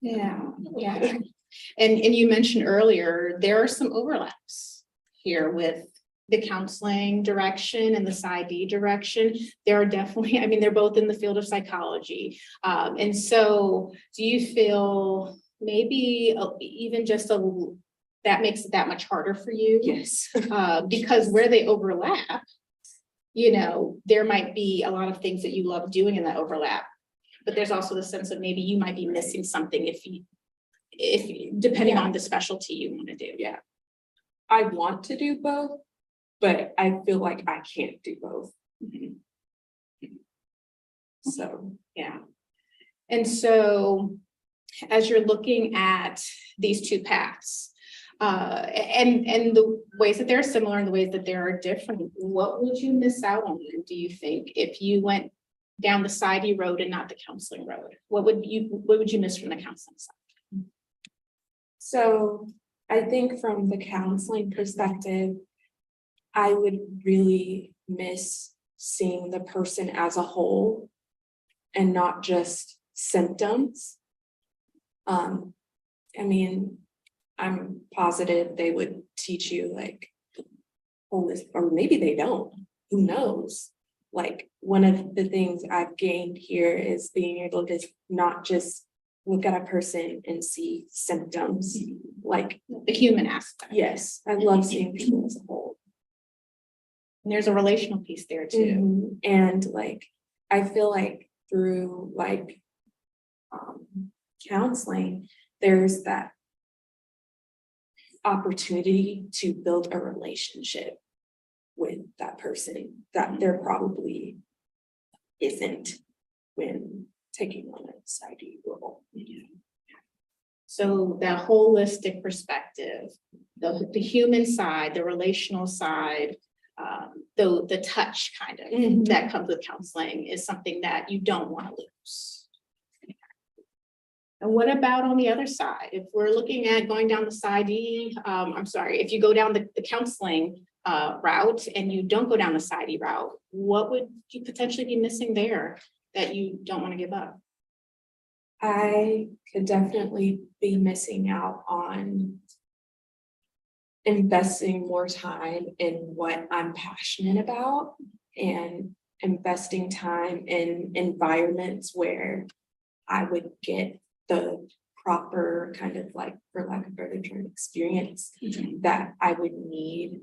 Yeah. And you mentioned earlier, there are some overlaps here with the counseling direction and the PsyD direction. There are definitely, I mean, they're both in the field of psychology. And so do you feel maybe even just that makes it that much harder for you? Yes. Because where they overlap, there might be a lot of things that you love doing in that overlap, but there's also the sense of maybe you might be missing something if depending on the specialty you want to do. Yeah. I want to do both, but I feel like I can't do both. So, yeah. And so as you're looking at these two paths, and the ways that they're similar and the ways that they are different, what would you miss out on, do you think, if you went down the PsyD road and not the counseling road? What would you miss from the counseling side? So I think from the counseling perspective, I would really miss seeing the person as a whole and not just symptoms. I mean, I'm positive they would teach you like wholeness, or maybe they don't, who knows? Like one of the things I've gained here is being able to not just look at a person and see symptoms, like The human aspect. yes, I love seeing people as a whole. And there's a relational piece there too. And like, I feel like through like counseling, there's that opportunity to build a relationship with that person that there probably isn't when taking on a PsyD role. So that holistic perspective, the human side, the relational side, the touch kind of that comes with counseling is something that you don't want to lose. And what about on the other side? If we're looking at going down the PsyD, if you go down the counseling route and you don't go down the PsyD route, what would you potentially be missing there that you don't want to give up? I could definitely be missing out on investing more time in what I'm passionate about and investing time in environments where I would get the proper kind of like, for lack of a better term, experience that I would need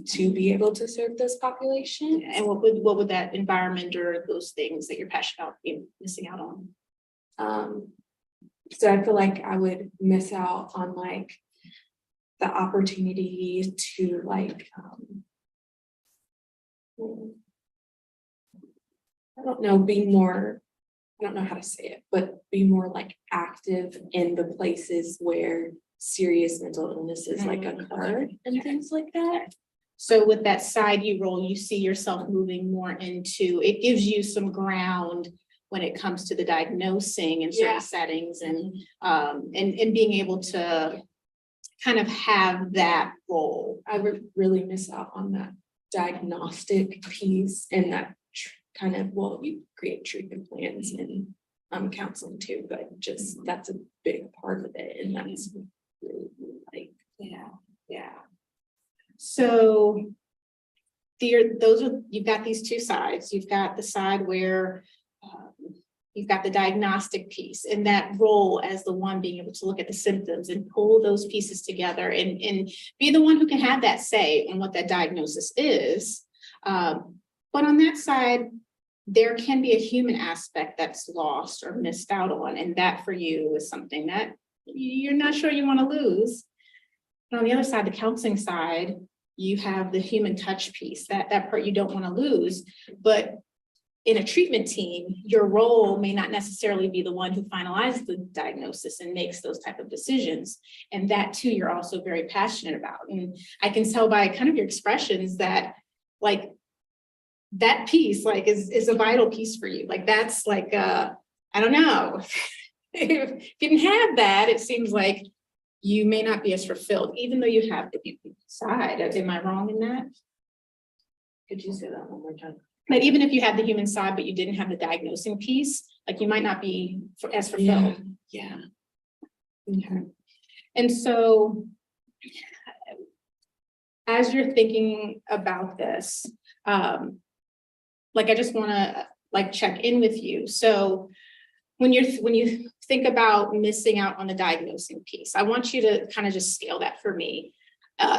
to be able to serve this population. And what would that environment or those things that you're passionate about be missing out on? So I feel like I would miss out on like the opportunity to like, I don't know, be more, I don't know how to say it, but be more like active in the places where serious mental illnesses like occur and things like that. So with that side you role, you see yourself moving more into, it gives you some ground when it comes to the diagnosing in certain Yeah. settings and being able to kind of have that role. I would really miss out on that diagnostic piece and that kind of, well, you create treatment plans and counseling too, but just that's a big part of it. And that's really like, Yeah. So you've got these two sides. You've got the side where you've got the diagnostic piece and that role as the one being able to look at the symptoms and pull those pieces together and be the one who can have that say on what that diagnosis is. But on that side, there can be a human aspect that's lost or missed out on. And that for you is something that you're not sure you want to lose. And on the other side, the counseling side, you have the human touch piece, that part you don't want to lose. But in a treatment team, your role may not necessarily be the one who finalizes the diagnosis and makes those type of decisions. And that too, you're also very passionate about. And I can tell by kind of your expressions that like that piece like is a vital piece for you. Like that's like, I don't know. If you didn't have that, it seems like you may not be as fulfilled, even though you have the human side. Am I wrong in that? could you say that one more time? But even if you had the human side, but you didn't have the diagnosing piece, like you might not be as fulfilled. Yeah. Okay. And so as you're thinking about this, like I just want to like check in with you. So when you think about missing out on the diagnosing piece, I want you to kind of just scale that for me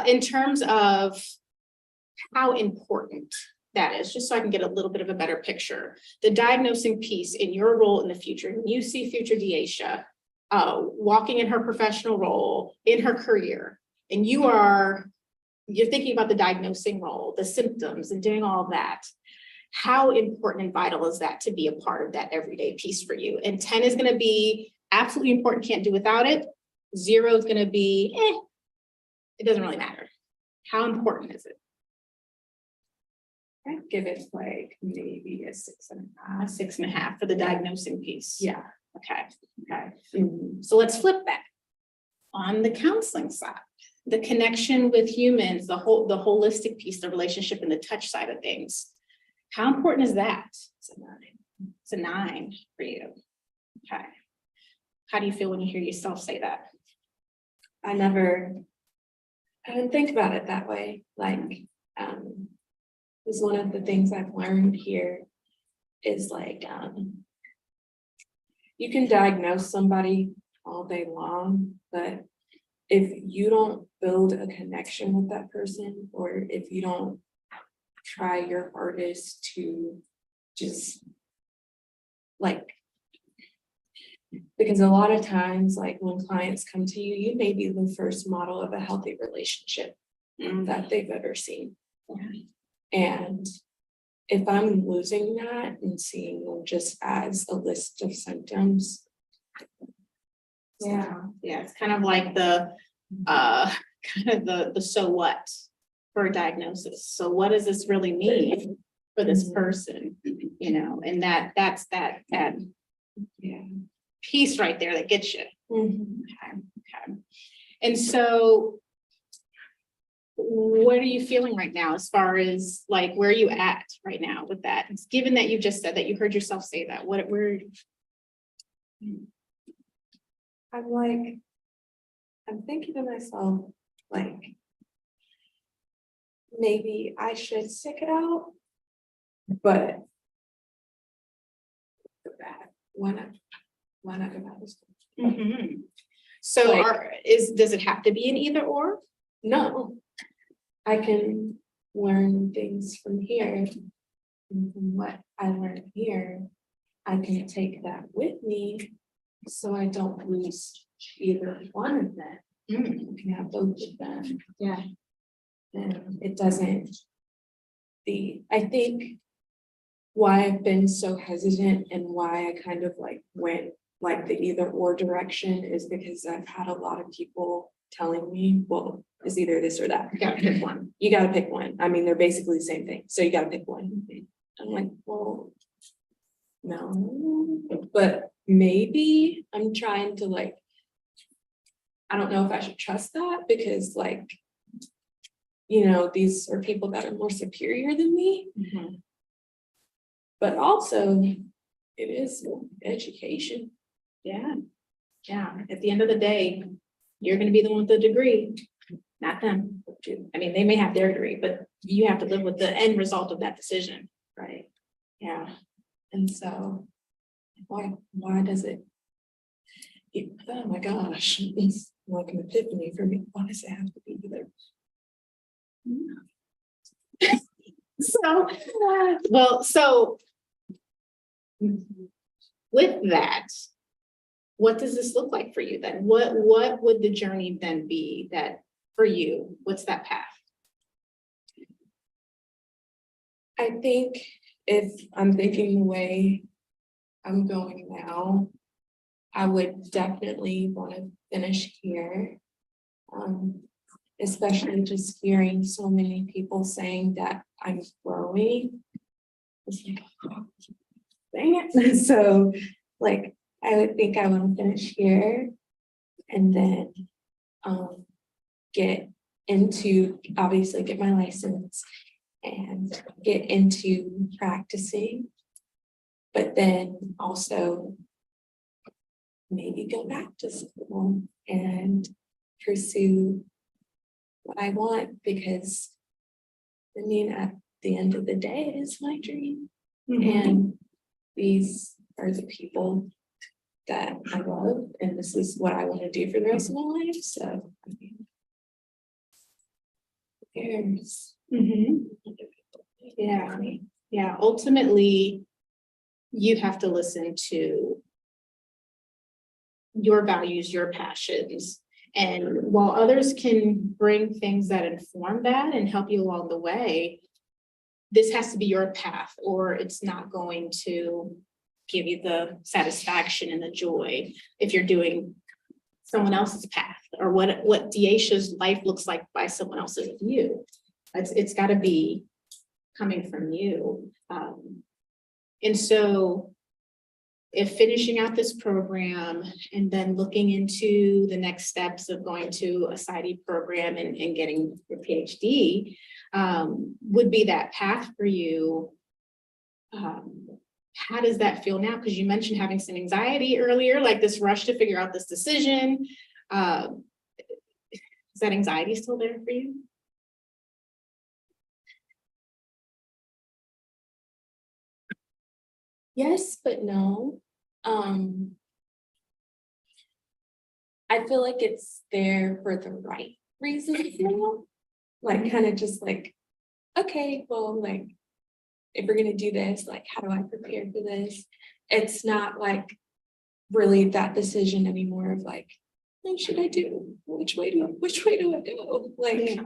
in terms of how important that is, just so I can get a little bit of a better picture. The diagnosing piece in your role in the future, when you see future Deasia walking in her professional role, in her career, and you're thinking about the diagnosing role, the symptoms and doing all of that, how important and vital is that to be a part of that everyday piece for you? And 10 is going to be absolutely important, can't do without it. 0 is going to be, it doesn't really matter. How important is it? I'd give it like maybe a 6.5. 6.5 for the diagnosing piece. Yeah. Okay. So let's flip that. On the counseling side, the connection with humans, the holistic piece, the relationship and the touch side of things. How important is that? It's a 9. It's a 9 for you. Okay. How do you feel when you hear yourself say that? I didn't think about it that way. Like, is one of the things I've learned here is like, you can diagnose somebody all day long, but if you don't build a connection with that person, or if you don't try your hardest to just like, because a lot of times, like when clients come to you, you may be the first model of a healthy relationship that they've ever seen. And if I'm losing that and seeing them just as a list of symptoms. Yeah, it's kind of like the so what for a diagnosis. So what does this really mean for this person? You know, and that's that piece right there that gets you. Okay. And so what are you feeling right now as far as like where are you at right now with that? It's given that you just said that you heard yourself say that, I'm thinking to myself, like, maybe I should stick it out. But. Go back, why not go back to school? Mhm. So Like- does it have to be an either or? No. I can learn things from here. And from what I learned here, I can take that with me. So I don't lose either one of them. I can have both of them. Yeah. And it doesn't. I think. Why I've been so hesitant and why I kind of like went like the either or direction is because I've had a lot of people telling me, well, it's either this or that. You gotta pick one. You gotta pick one. I mean, they're basically the same thing. So you gotta pick one. I'm like, well. No, but maybe I'm trying to like. I don't know if I should trust that because like. These are people that are more superior than me. But also, it is education. Yeah. Yeah. At the end of the day, you're gonna be the one with the degree, not them. I mean, they may have their degree, but you have to live with the end result of that decision. Right. Yeah. And so, why does it? Oh my gosh, it's like an epiphany for me. Why does it have to be either? So with that, what does this look like for you then? What would the journey then be that for you? What's that path? I think if I'm thinking the way I'm going now, I would definitely want to finish here. Especially just hearing so many people saying that I'm growing. It's like, oh, dang it. So like, I would think I want to finish here and then obviously get my license and get into practicing. But then also maybe go back to school and pursue what I want because I mean, at the end of the day, it is my dream. And these are the people that I love, and this is what I want to do for the rest of my life. So, I mean, there's Yeah. Yeah. Ultimately, you have to listen to your values, your passions. And while others can bring things that inform that and help you along the way, this has to be your path, or it's not going to give you the satisfaction and the joy if you're doing someone else's path or what Deisha's life looks like by someone else's view. It's got to be coming from you. And so if finishing out this program and then looking into the next steps of going to a PsyD program and getting your PhD would be that path for you. How does that feel now? Because you mentioned having some anxiety earlier, like this rush to figure out this decision. Is that anxiety still there for you? yes, but no. I feel like it's there for the right reasons now. Like kind of just like, okay, well, like if we're gonna do this, like how do I prepare for this? It's not like really that decision anymore of like, what should I do? Which way do I go? Like,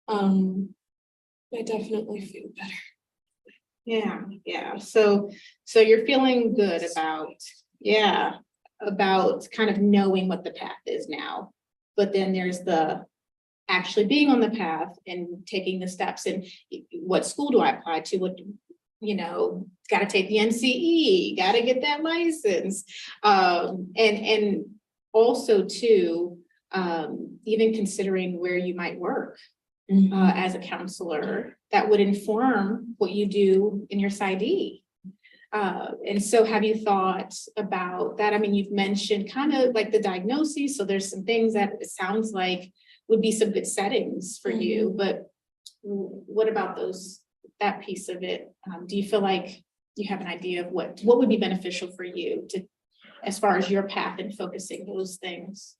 I definitely feel better. Yeah. So you're feeling good about kind of knowing what the path is now. But then there's the actually being on the path and taking the steps and what school do I apply to? What, got to take the NCE, got to get that license. And also too, even considering where you might work as a counselor, that would inform what you do in your PsyD. And so have you thought about that? I mean, you've mentioned kind of like the diagnosis. So there's some things that it sounds like would be some good settings for you, but what about that piece of it? Do you feel like you have an idea of what would be beneficial for you to, as far as your path and focusing those things?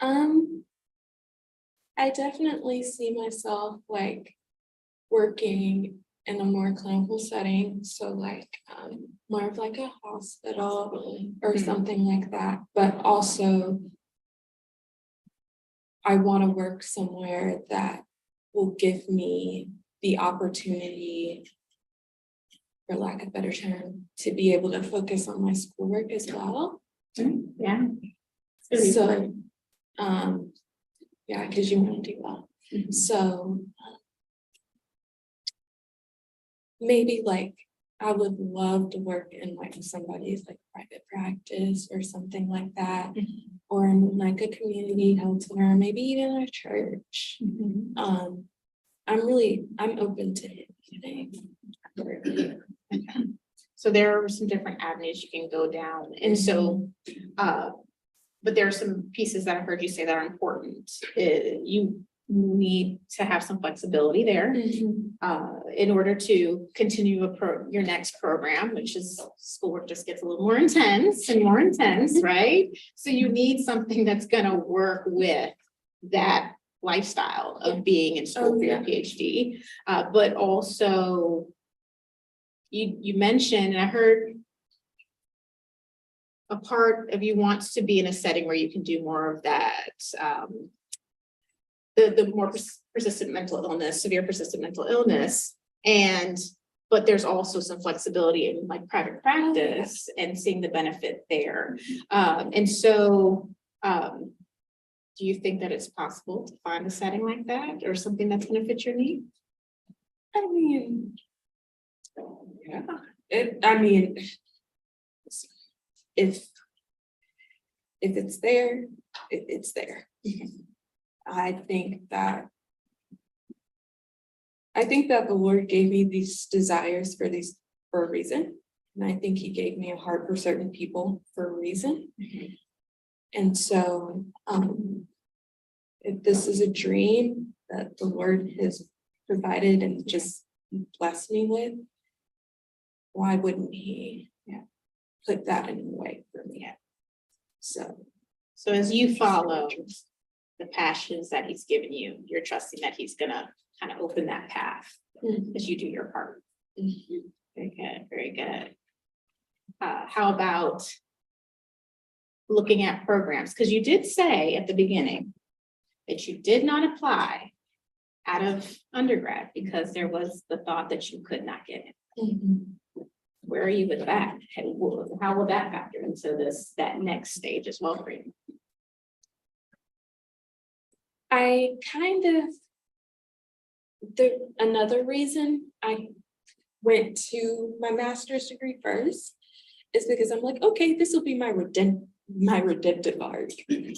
I definitely see myself like working in a more clinical setting, so like more of like a hospital or something like that, but also I want to work somewhere that will give me the opportunity, for lack of a better term, to be able to focus on my schoolwork as well. Yeah. So, yeah, because you want to do well. So maybe like I would love to work in like somebody's like private practice or something like that, or in like a community health center, maybe even a church. I'm open to anything. So there are some different avenues you can go down, and so, but there are some pieces that I heard you say that are important. You need to have some flexibility there, in order to continue your next program, which is schoolwork just gets a little more intense and more intense, right? So you need something that's gonna work with that lifestyle of being in school for your PhD, but also you mentioned, and I heard a part of you wants to be in a setting where you can do more of that, the more persistent mental illness, severe persistent mental illness, but there's also some flexibility in like private practice and seeing the benefit there. And so, do you think that it's possible to find a setting like that or something that's gonna fit your need? I mean, yeah, if it's there, it's there. I think that the Lord gave me these desires for a reason. And I think he gave me a heart for certain people for a reason. And so, if this is a dream that the Lord has provided and just blessed me with, why wouldn't he put that in the way for me? So as you follow the passions that he's given you, you're trusting that he's gonna kind of open that path as you do your part. Very good, very good. How about looking at programs? Because you did say at the beginning that you did not apply out of undergrad because there was the thought that you could not get it. Where are you with that? How will that factor into that next stage as well for you? I kind of, another reason I went to my master's degree first is because I'm like, okay, this will be my redemptive arc.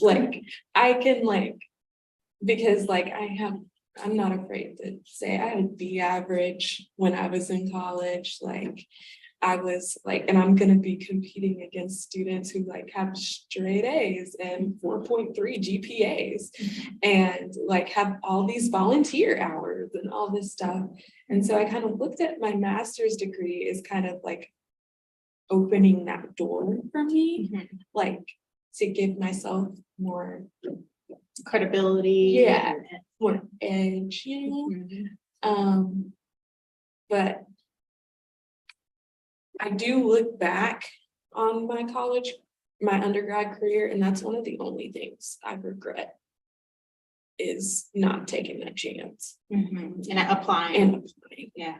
Like I can because I'm not afraid to say I had B average when I was in college. I was and I'm gonna be competing against students who have straight A's and 4.3 GPAs and have all these volunteer hours and all this stuff. And so I kind of looked at my master's degree as kind of opening that door for me, to give myself more credibility, more edge, but I do look back on my undergrad career, and that's one of the only things I regret is not taking that chance. And applying. Yeah.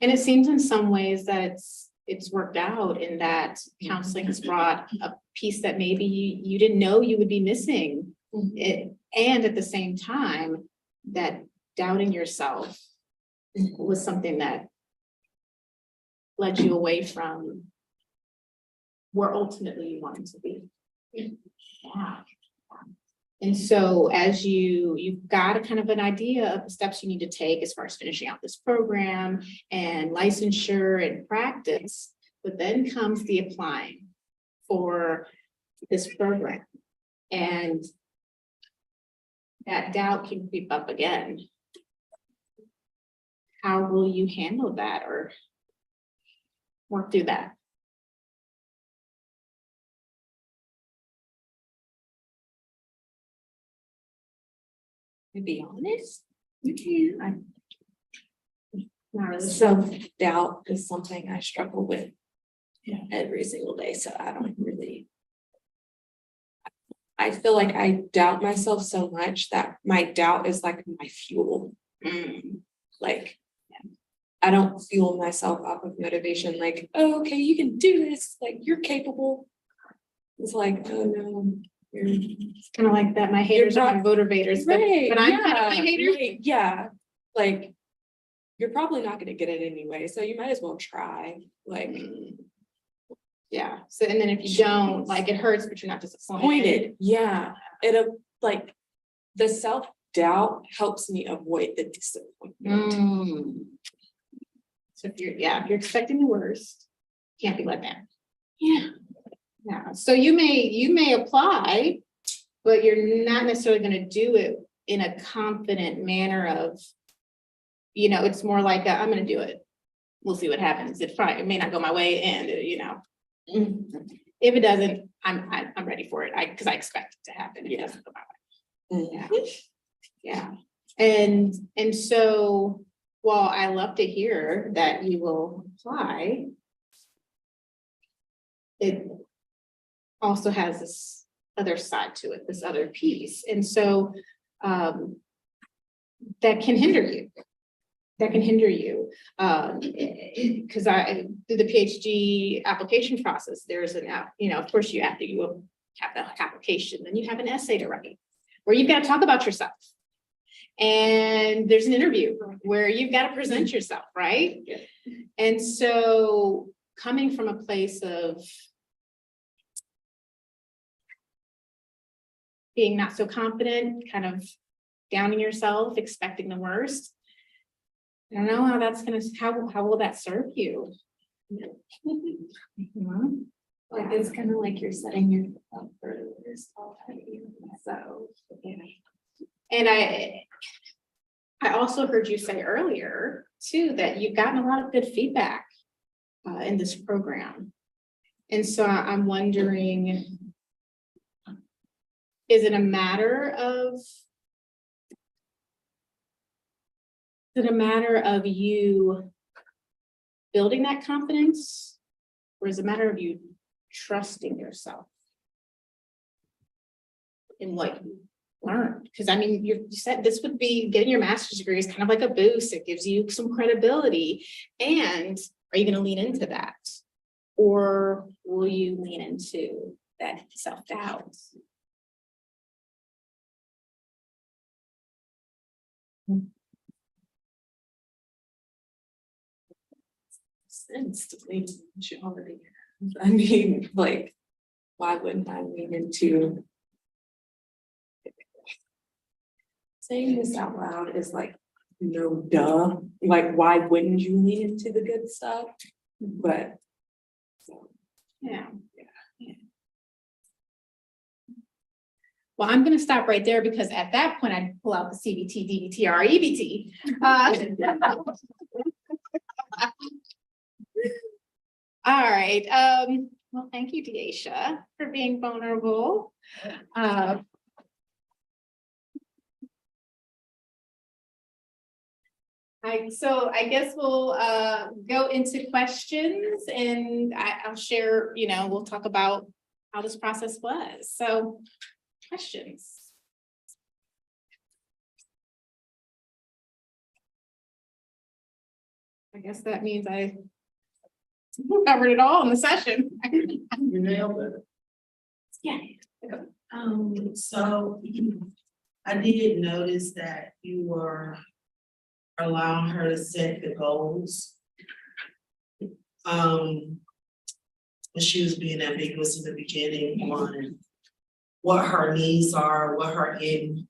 And it seems in some ways that it's worked out in that counseling has brought a piece that maybe you didn't know you would be missing. And at the same time, that doubting yourself was something that led you away from where ultimately you wanted to be. Yeah. And so as you've got a kind of an idea of the steps you need to take as far as finishing out this program and licensure and practice, but then comes the applying for this program. And that doubt can creep up again. How will you handle that or work through that? To be honest, you can. Not really. Self-doubt is something I struggle with every single day, so I don't really. I feel like I doubt myself so much that my doubt is like my fuel. Like, I don't fuel myself off of motivation, like, oh, okay, you can do this, like, you're capable. It's like, oh no, you're. It's kind of like that, my haters are my motivators, but I'm kind of my hater. Yeah, like, you're probably not gonna get it anyway, so you might as well try, like. Yeah, so and then if you don't, like, it hurts, but you're not disappointed. Pointed, yeah, like, the self-doubt helps me avoid the disappointment. So if you're expecting the worst, can't be like that. Yeah. Yeah, so you may apply, but you're not necessarily gonna do it in a confident manner of, it's more like, I'm gonna do it. We'll see what happens. It may not go my way and, if it doesn't, I'm ready for it. Because I expect it to happen. If it doesn't go my way. Yeah. And so, while I love to hear that you will apply, it also has this other side to it, this other piece. And so, that can hinder you. Because through the PhD application process, there's of course you after you have the application, then you have an essay to write where you've got to talk about yourself. And there's an interview where you've got to present yourself, right? Yeah. And so coming from a place of being not so confident, kind of downing yourself, expecting the worst. I don't know how that's how will that serve you? Like, it's kind of like you're setting yourself up for yourself. So, yeah. And I also heard you say earlier too, that you've gotten a lot of good feedback in this program. And so I'm wondering, is it a matter of you building that confidence, or is it a matter of you trusting yourself in what you learned? Because I mean, you said this would be getting your master's degree is kind of like a boost. It gives you some credibility. And are you going to lean into that? Or will you lean into that self-doubt? Sense to lean into already. I mean, like, why wouldn't I lean into? Saying this out loud is like, no, duh. Like, why wouldn't you lean into the good stuff? But, so, Yeah. Well, I'm going to stop right there because at that point I'd pull out the CBT, DBT, or EBT. All right. Well, thank you, Deasia, for being vulnerable. So I guess we'll go into questions, and I'll share, we'll talk about how this process was. So questions. I guess that means I covered it all in the session. You nailed it. Yeah. So I did notice that you were allowing her to set the goals. She was being ambiguous in the beginning on what her needs are, what her end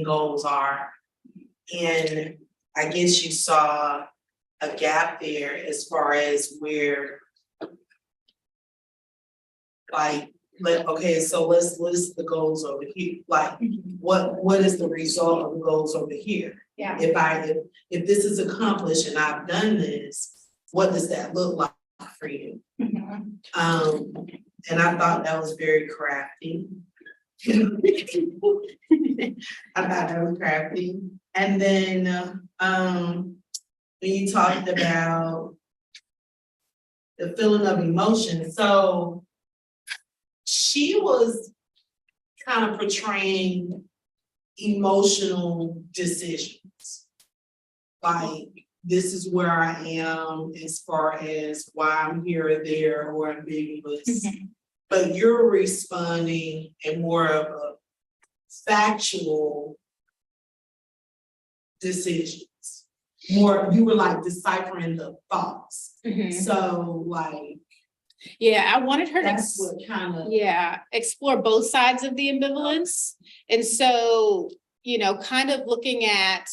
goals are. And I guess you saw a gap there as far as where, like, okay, so let's list the goals over here, like, what is the result of the goals over here? Yeah. If this is accomplished and I've done this, what does that look like for you? And I thought that was very crafty. I thought that was crafty. And then, when you talked about the feeling of emotion, so she was kind of portraying emotional decisions. Like, this is where I am as far as why I'm here or there or ambiguous. But you're responding in more of a factual decisions. More, you were like deciphering the thoughts. So like, Yeah, I wanted her to. that's what kind of. Yeah, explore both sides of the ambivalence. And so, you know, kind of looking at,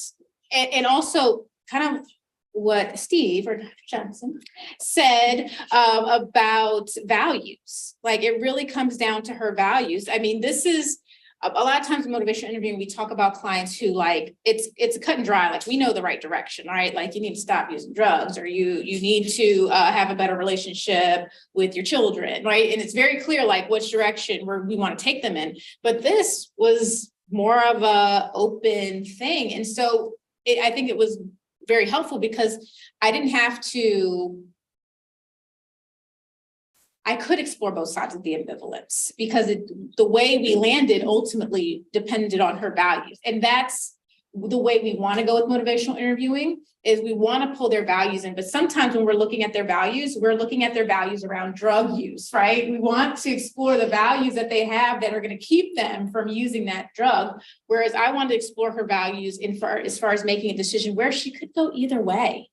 and also kind of what Steve or Dr. Johnson said about values. Like, it really comes down to her values. I mean, this is a lot of times in motivational interviewing, we talk about clients who like, it's cut and dry, like we know the right direction, right? Like you need to stop using drugs, or you need to have a better relationship with your children, right? And it's very clear like which direction we want to take them in. But this was more of a open thing. And so I think it was very helpful because I didn't have to, I could explore both sides of the ambivalence because the way we landed ultimately depended on her values. And that's the way we want to go with motivational interviewing, is we want to pull their values in. But sometimes when we're looking at their values, we're looking at their values around drug use, right? We want to explore the values that they have that are going to keep them from using that drug. Whereas I wanted to explore her values as far as making a decision where she could go either way.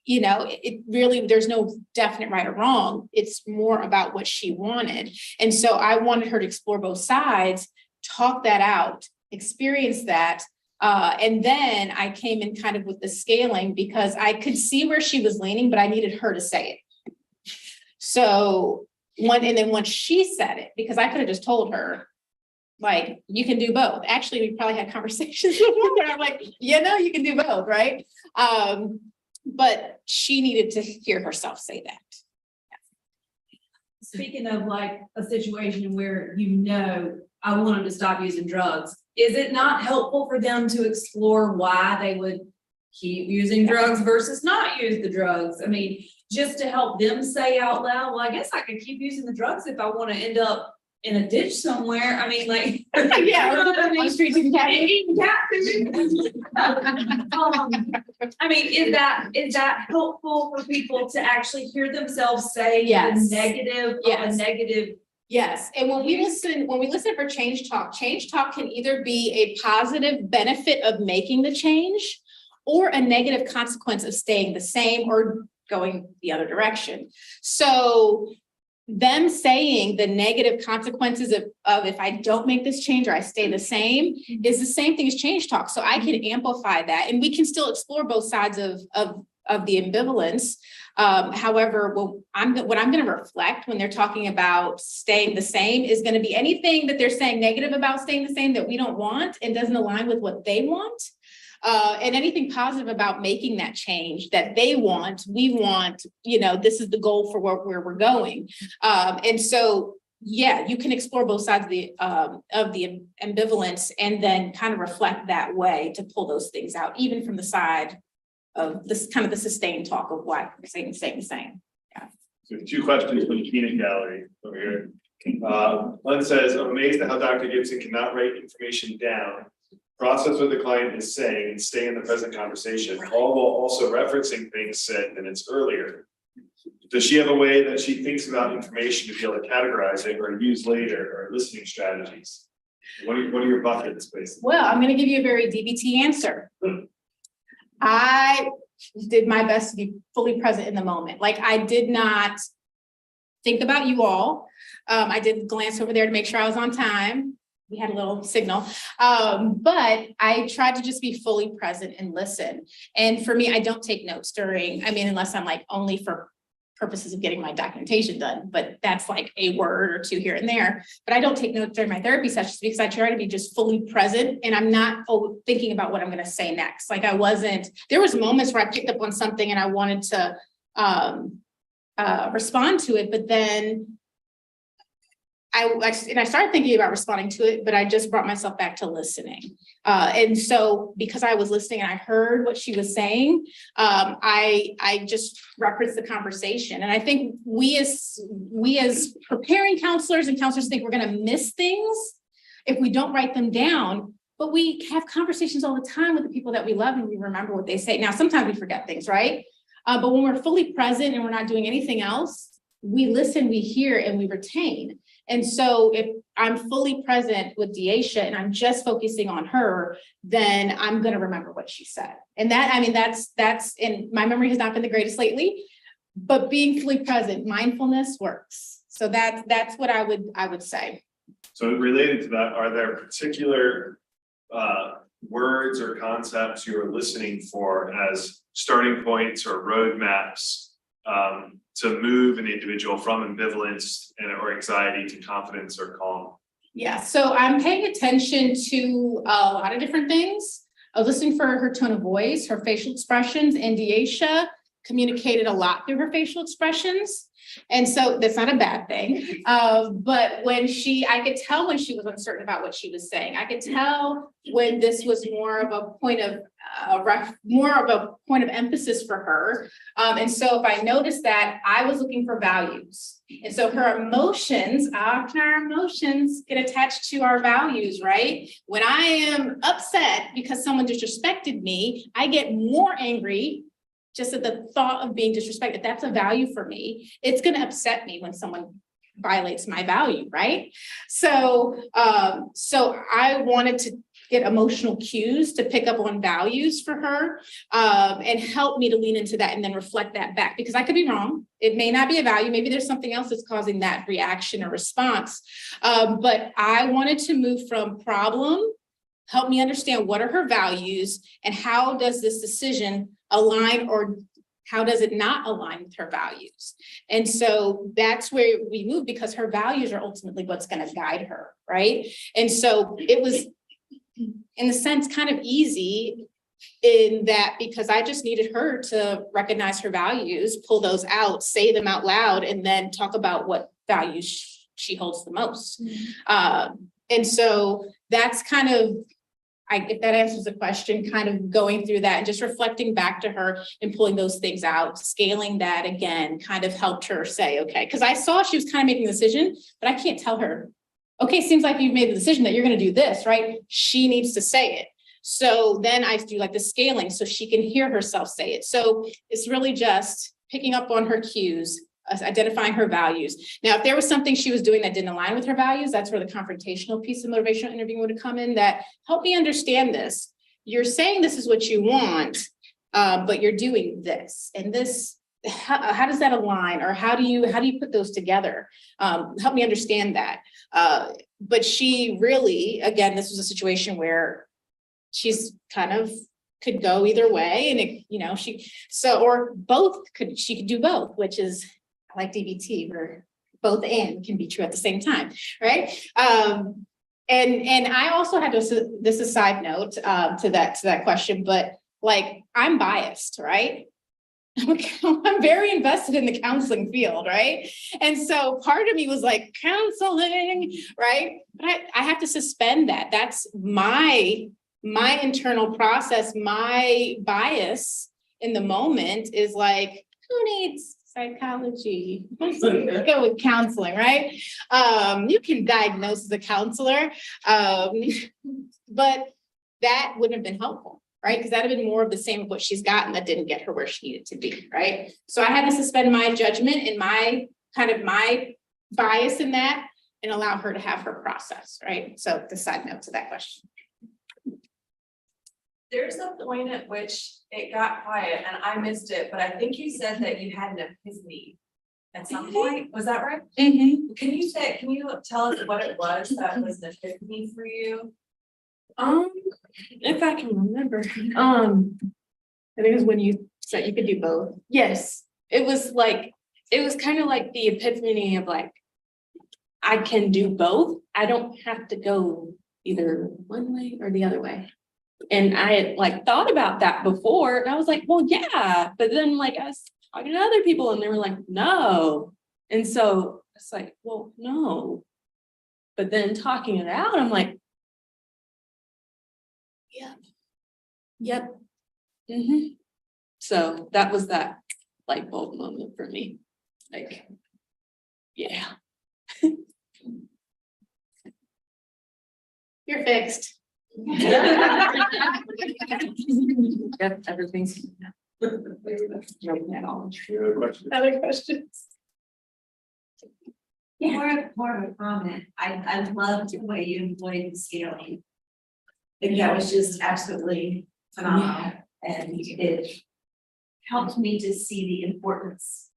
You know, it really, there's no definite right or wrong. It's more about what she wanted. And so I wanted her to explore both sides, talk that out, experience that. And then I came in kind of with the scaling because I could see where she was leaning, but I needed her to say it. So once she said it, because I could have just told her, like, you can do both. Actually, we probably had conversations before where I'm like, you know, you can do both, right? But she needed to hear herself say that. Speaking of like a situation where, you know, I want them to stop using drugs, is it not helpful for them to explore why they would keep using drugs versus not use the drugs? I mean, just to help them say out loud, well, I guess I could keep using the drugs if I want to end up in a ditch somewhere. I mean, like. Yeah, on the streets of I mean, is that helpful for people to actually hear themselves say Yes. the negative of Yes. a negative? Yes, and when we listen for change talk can either be a positive benefit of making the change or a negative consequence of staying the same or going the other direction. So them saying the negative consequences of if I don't make this change or I stay the same is the same thing as change talk. So I can amplify that, and we can still explore both sides of the ambivalence. However, what I'm going to reflect when they're talking about staying the same is going to be anything that they're saying negative about staying the same that we don't want and doesn't align with what they want. And anything positive about making that change that they want, we want, you know, this is the goal for where we're going. And so, yeah, you can explore both sides of the ambivalence and then kind of reflect that way to pull those things out, even from the side of this kind of the sustained talk of why we're staying the same. Yeah. So 2 questions from the peanut gallery over here. One says, I'm amazed at how Dr. Gibson cannot write information down, process what the client is saying, and stay in the present conversation, all while also referencing things said minutes earlier. Does she have a way that she thinks about information to be able to categorize it or use later, or listening strategies? What are your buckets, basically? Well, I'm going to give you a very DBT answer. I did my best to be fully present in the moment. Like, I did not think about you all. I did glance over there to make sure I was on time. We had a little signal, but I tried to just be fully present and listen. And for me, I don't take notes unless I'm like only for purposes of getting my documentation done, but that's like a word or two here and there. But I don't take notes during my therapy sessions because I try to be just fully present and I'm not thinking about what I'm gonna say next. Like there was moments where I picked up on something and I wanted to respond to it, but then I started thinking about responding to it, but I just brought myself back to listening. And so because I was listening and I heard what she was saying, I just referenced the conversation. And I think we as preparing counselors and counselors think we're gonna miss things if we don't write them down, but we have conversations all the time with the people that we love and we remember what they say. Now, sometimes we forget things, right? But when we're fully present and we're not doing anything else, we listen, we hear, and we retain. And so if I'm fully present with Deasia and I'm just focusing on her, then I'm going to remember what she said. And that's, and my memory has not been the greatest lately, but being fully present, mindfulness works. So that's what I would say. So related to that, are there particular words or concepts you're listening for as starting points or roadmaps to move an individual from ambivalence or anxiety to confidence or calm? Yeah, so I'm paying attention to a lot of different things. I was listening for her tone of voice, her facial expressions, and Deasia communicated a lot through her facial expressions. And so that's not a bad thing. But I could tell when she was uncertain about what she was saying. I could tell when this was more of a point of emphasis for her. And so if I noticed that, I was looking for values. And so her emotions, often our emotions get attached to our values, right? When I am upset because someone disrespected me, I get more angry just at the thought of being disrespected. That's a value for me. It's going to upset me when someone violates my value, right? So I wanted to get emotional cues to pick up on values for her and help me to lean into that and then reflect that back, because I could be wrong. It may not be a value. Maybe there's something else that's causing that reaction or response. But I wanted to move from problem, help me understand what are her values and how does this decision align or how does it not align with her values? And so that's where we move, because her values are ultimately what's going to guide her, right? And so it was, in a sense, kind of easy in that, because I just needed her to recognize her values, pull those out, say them out loud, and then talk about what values she holds the most. And so that's kind of, if that answers the question, kind of going through that and just reflecting back to her and pulling those things out, scaling that again, kind of helped her say, okay, because I saw she was kind of making a decision, but I can't tell her, okay, seems like you've made the decision that you're going to do this, right? She needs to say it. So then I do like the scaling so she can hear herself say it. So it's really just picking up on her cues, identifying her values. Now, if there was something she was doing that didn't align with her values, that's where the confrontational piece of motivational interviewing would come in, that help me understand this. You're saying this is what you want, but you're doing this and this. How does that align, or how do you put those together? Help me understand that. But she really, again, this was a situation where she's kind of could go either way, and it, she could do both, which is, I like DBT, where both and can be true at the same time, right? And I also had this is a side note to that question, but like I'm biased, right? I'm very invested in the counseling field, right? And so part of me was like, counseling, right? But I have to suspend that. That's my internal process. My bias in the moment is like, who needs psychology? Let's go with counseling, right? You can diagnose as a counselor, but that wouldn't have been helpful, right? Because that'd have been more of the same of what she's gotten that didn't get her where she needed to be, right? So I had to suspend my judgment and my bias in that and allow her to have her process, right? So the side note to that question. There's a point at which it got quiet and I missed it, but I think you said that you had an epiphany at some point. Was that right? Mm-hmm. Can you tell us what it was that was an epiphany for you? If I can remember, I think it was when you said you could do both. yes, it was like it was kind of like the epiphany of like, I can do both. I don't have to go either one way or the other way. And I had like thought about that before and I was like, well, yeah, but then like I was talking to other people and they were like, no. And so it's like, well, no. But then talking it out, I'm like, yep. So that was that light bulb moment for me. Like, yeah. You're fixed. Yep, everything's. No at all. Any other questions? Other questions? More of a comment. I loved the way you employed scaling. I think that was just absolutely phenomenal, and it helped me to see the importance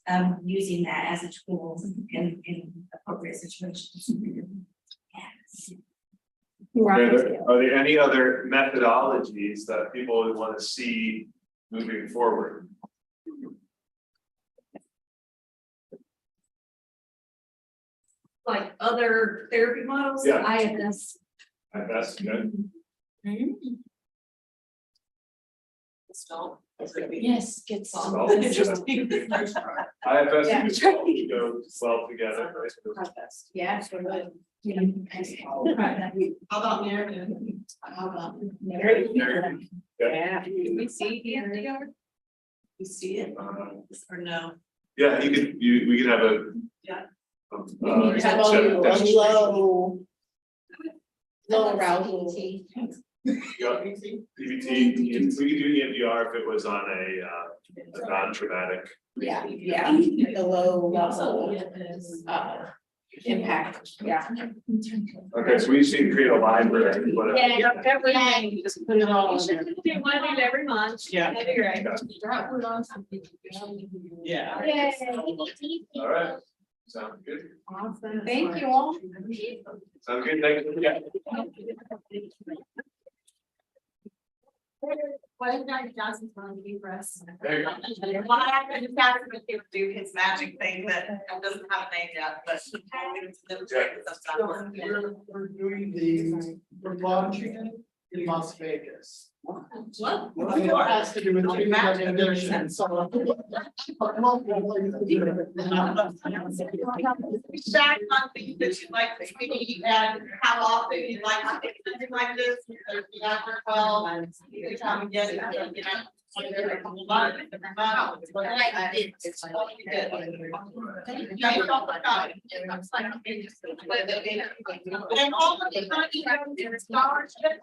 of using that as a tool in appropriate situations. Yes. Are there any other methodologies that people would want to see moving forward? Like other therapy models, Yeah. IFS. That's good. Yes, get some. Well, Interesting. IFS Yeah. and Gestalt go well together. Yeah, sure would. How about narrative? How about narrative? Yeah. We see it. We see it, or no? Yeah, we could have a. Yeah. Have all Low arousal. EBT, we could do EMDR if it was on a non-traumatic. Yeah, the low level, impact, yeah. Okay, so we just need to create a library, whatever. Everything, just put it all in there. Do one of them every month. Yeah. That'd be great. Yeah. All right, sounds good. Awesome. Thank you all. Sounds good, thank you. Yeah. What is Dr. Johnson's going to do for us? There you go. Well, I have to just ask him to do his magic thing that doesn't have a name yet, but. We're doing we're launching it in Las Vegas. What? It has to do with treatment addiction, so. Jack, on things that you'd like to see and how often you'd like to see something like this, there's the after 12 and you can come and get it, you know. Every couple of months, but I did. It's all we did. Yeah, it's all I got. It's like, and all of the money is scholarships.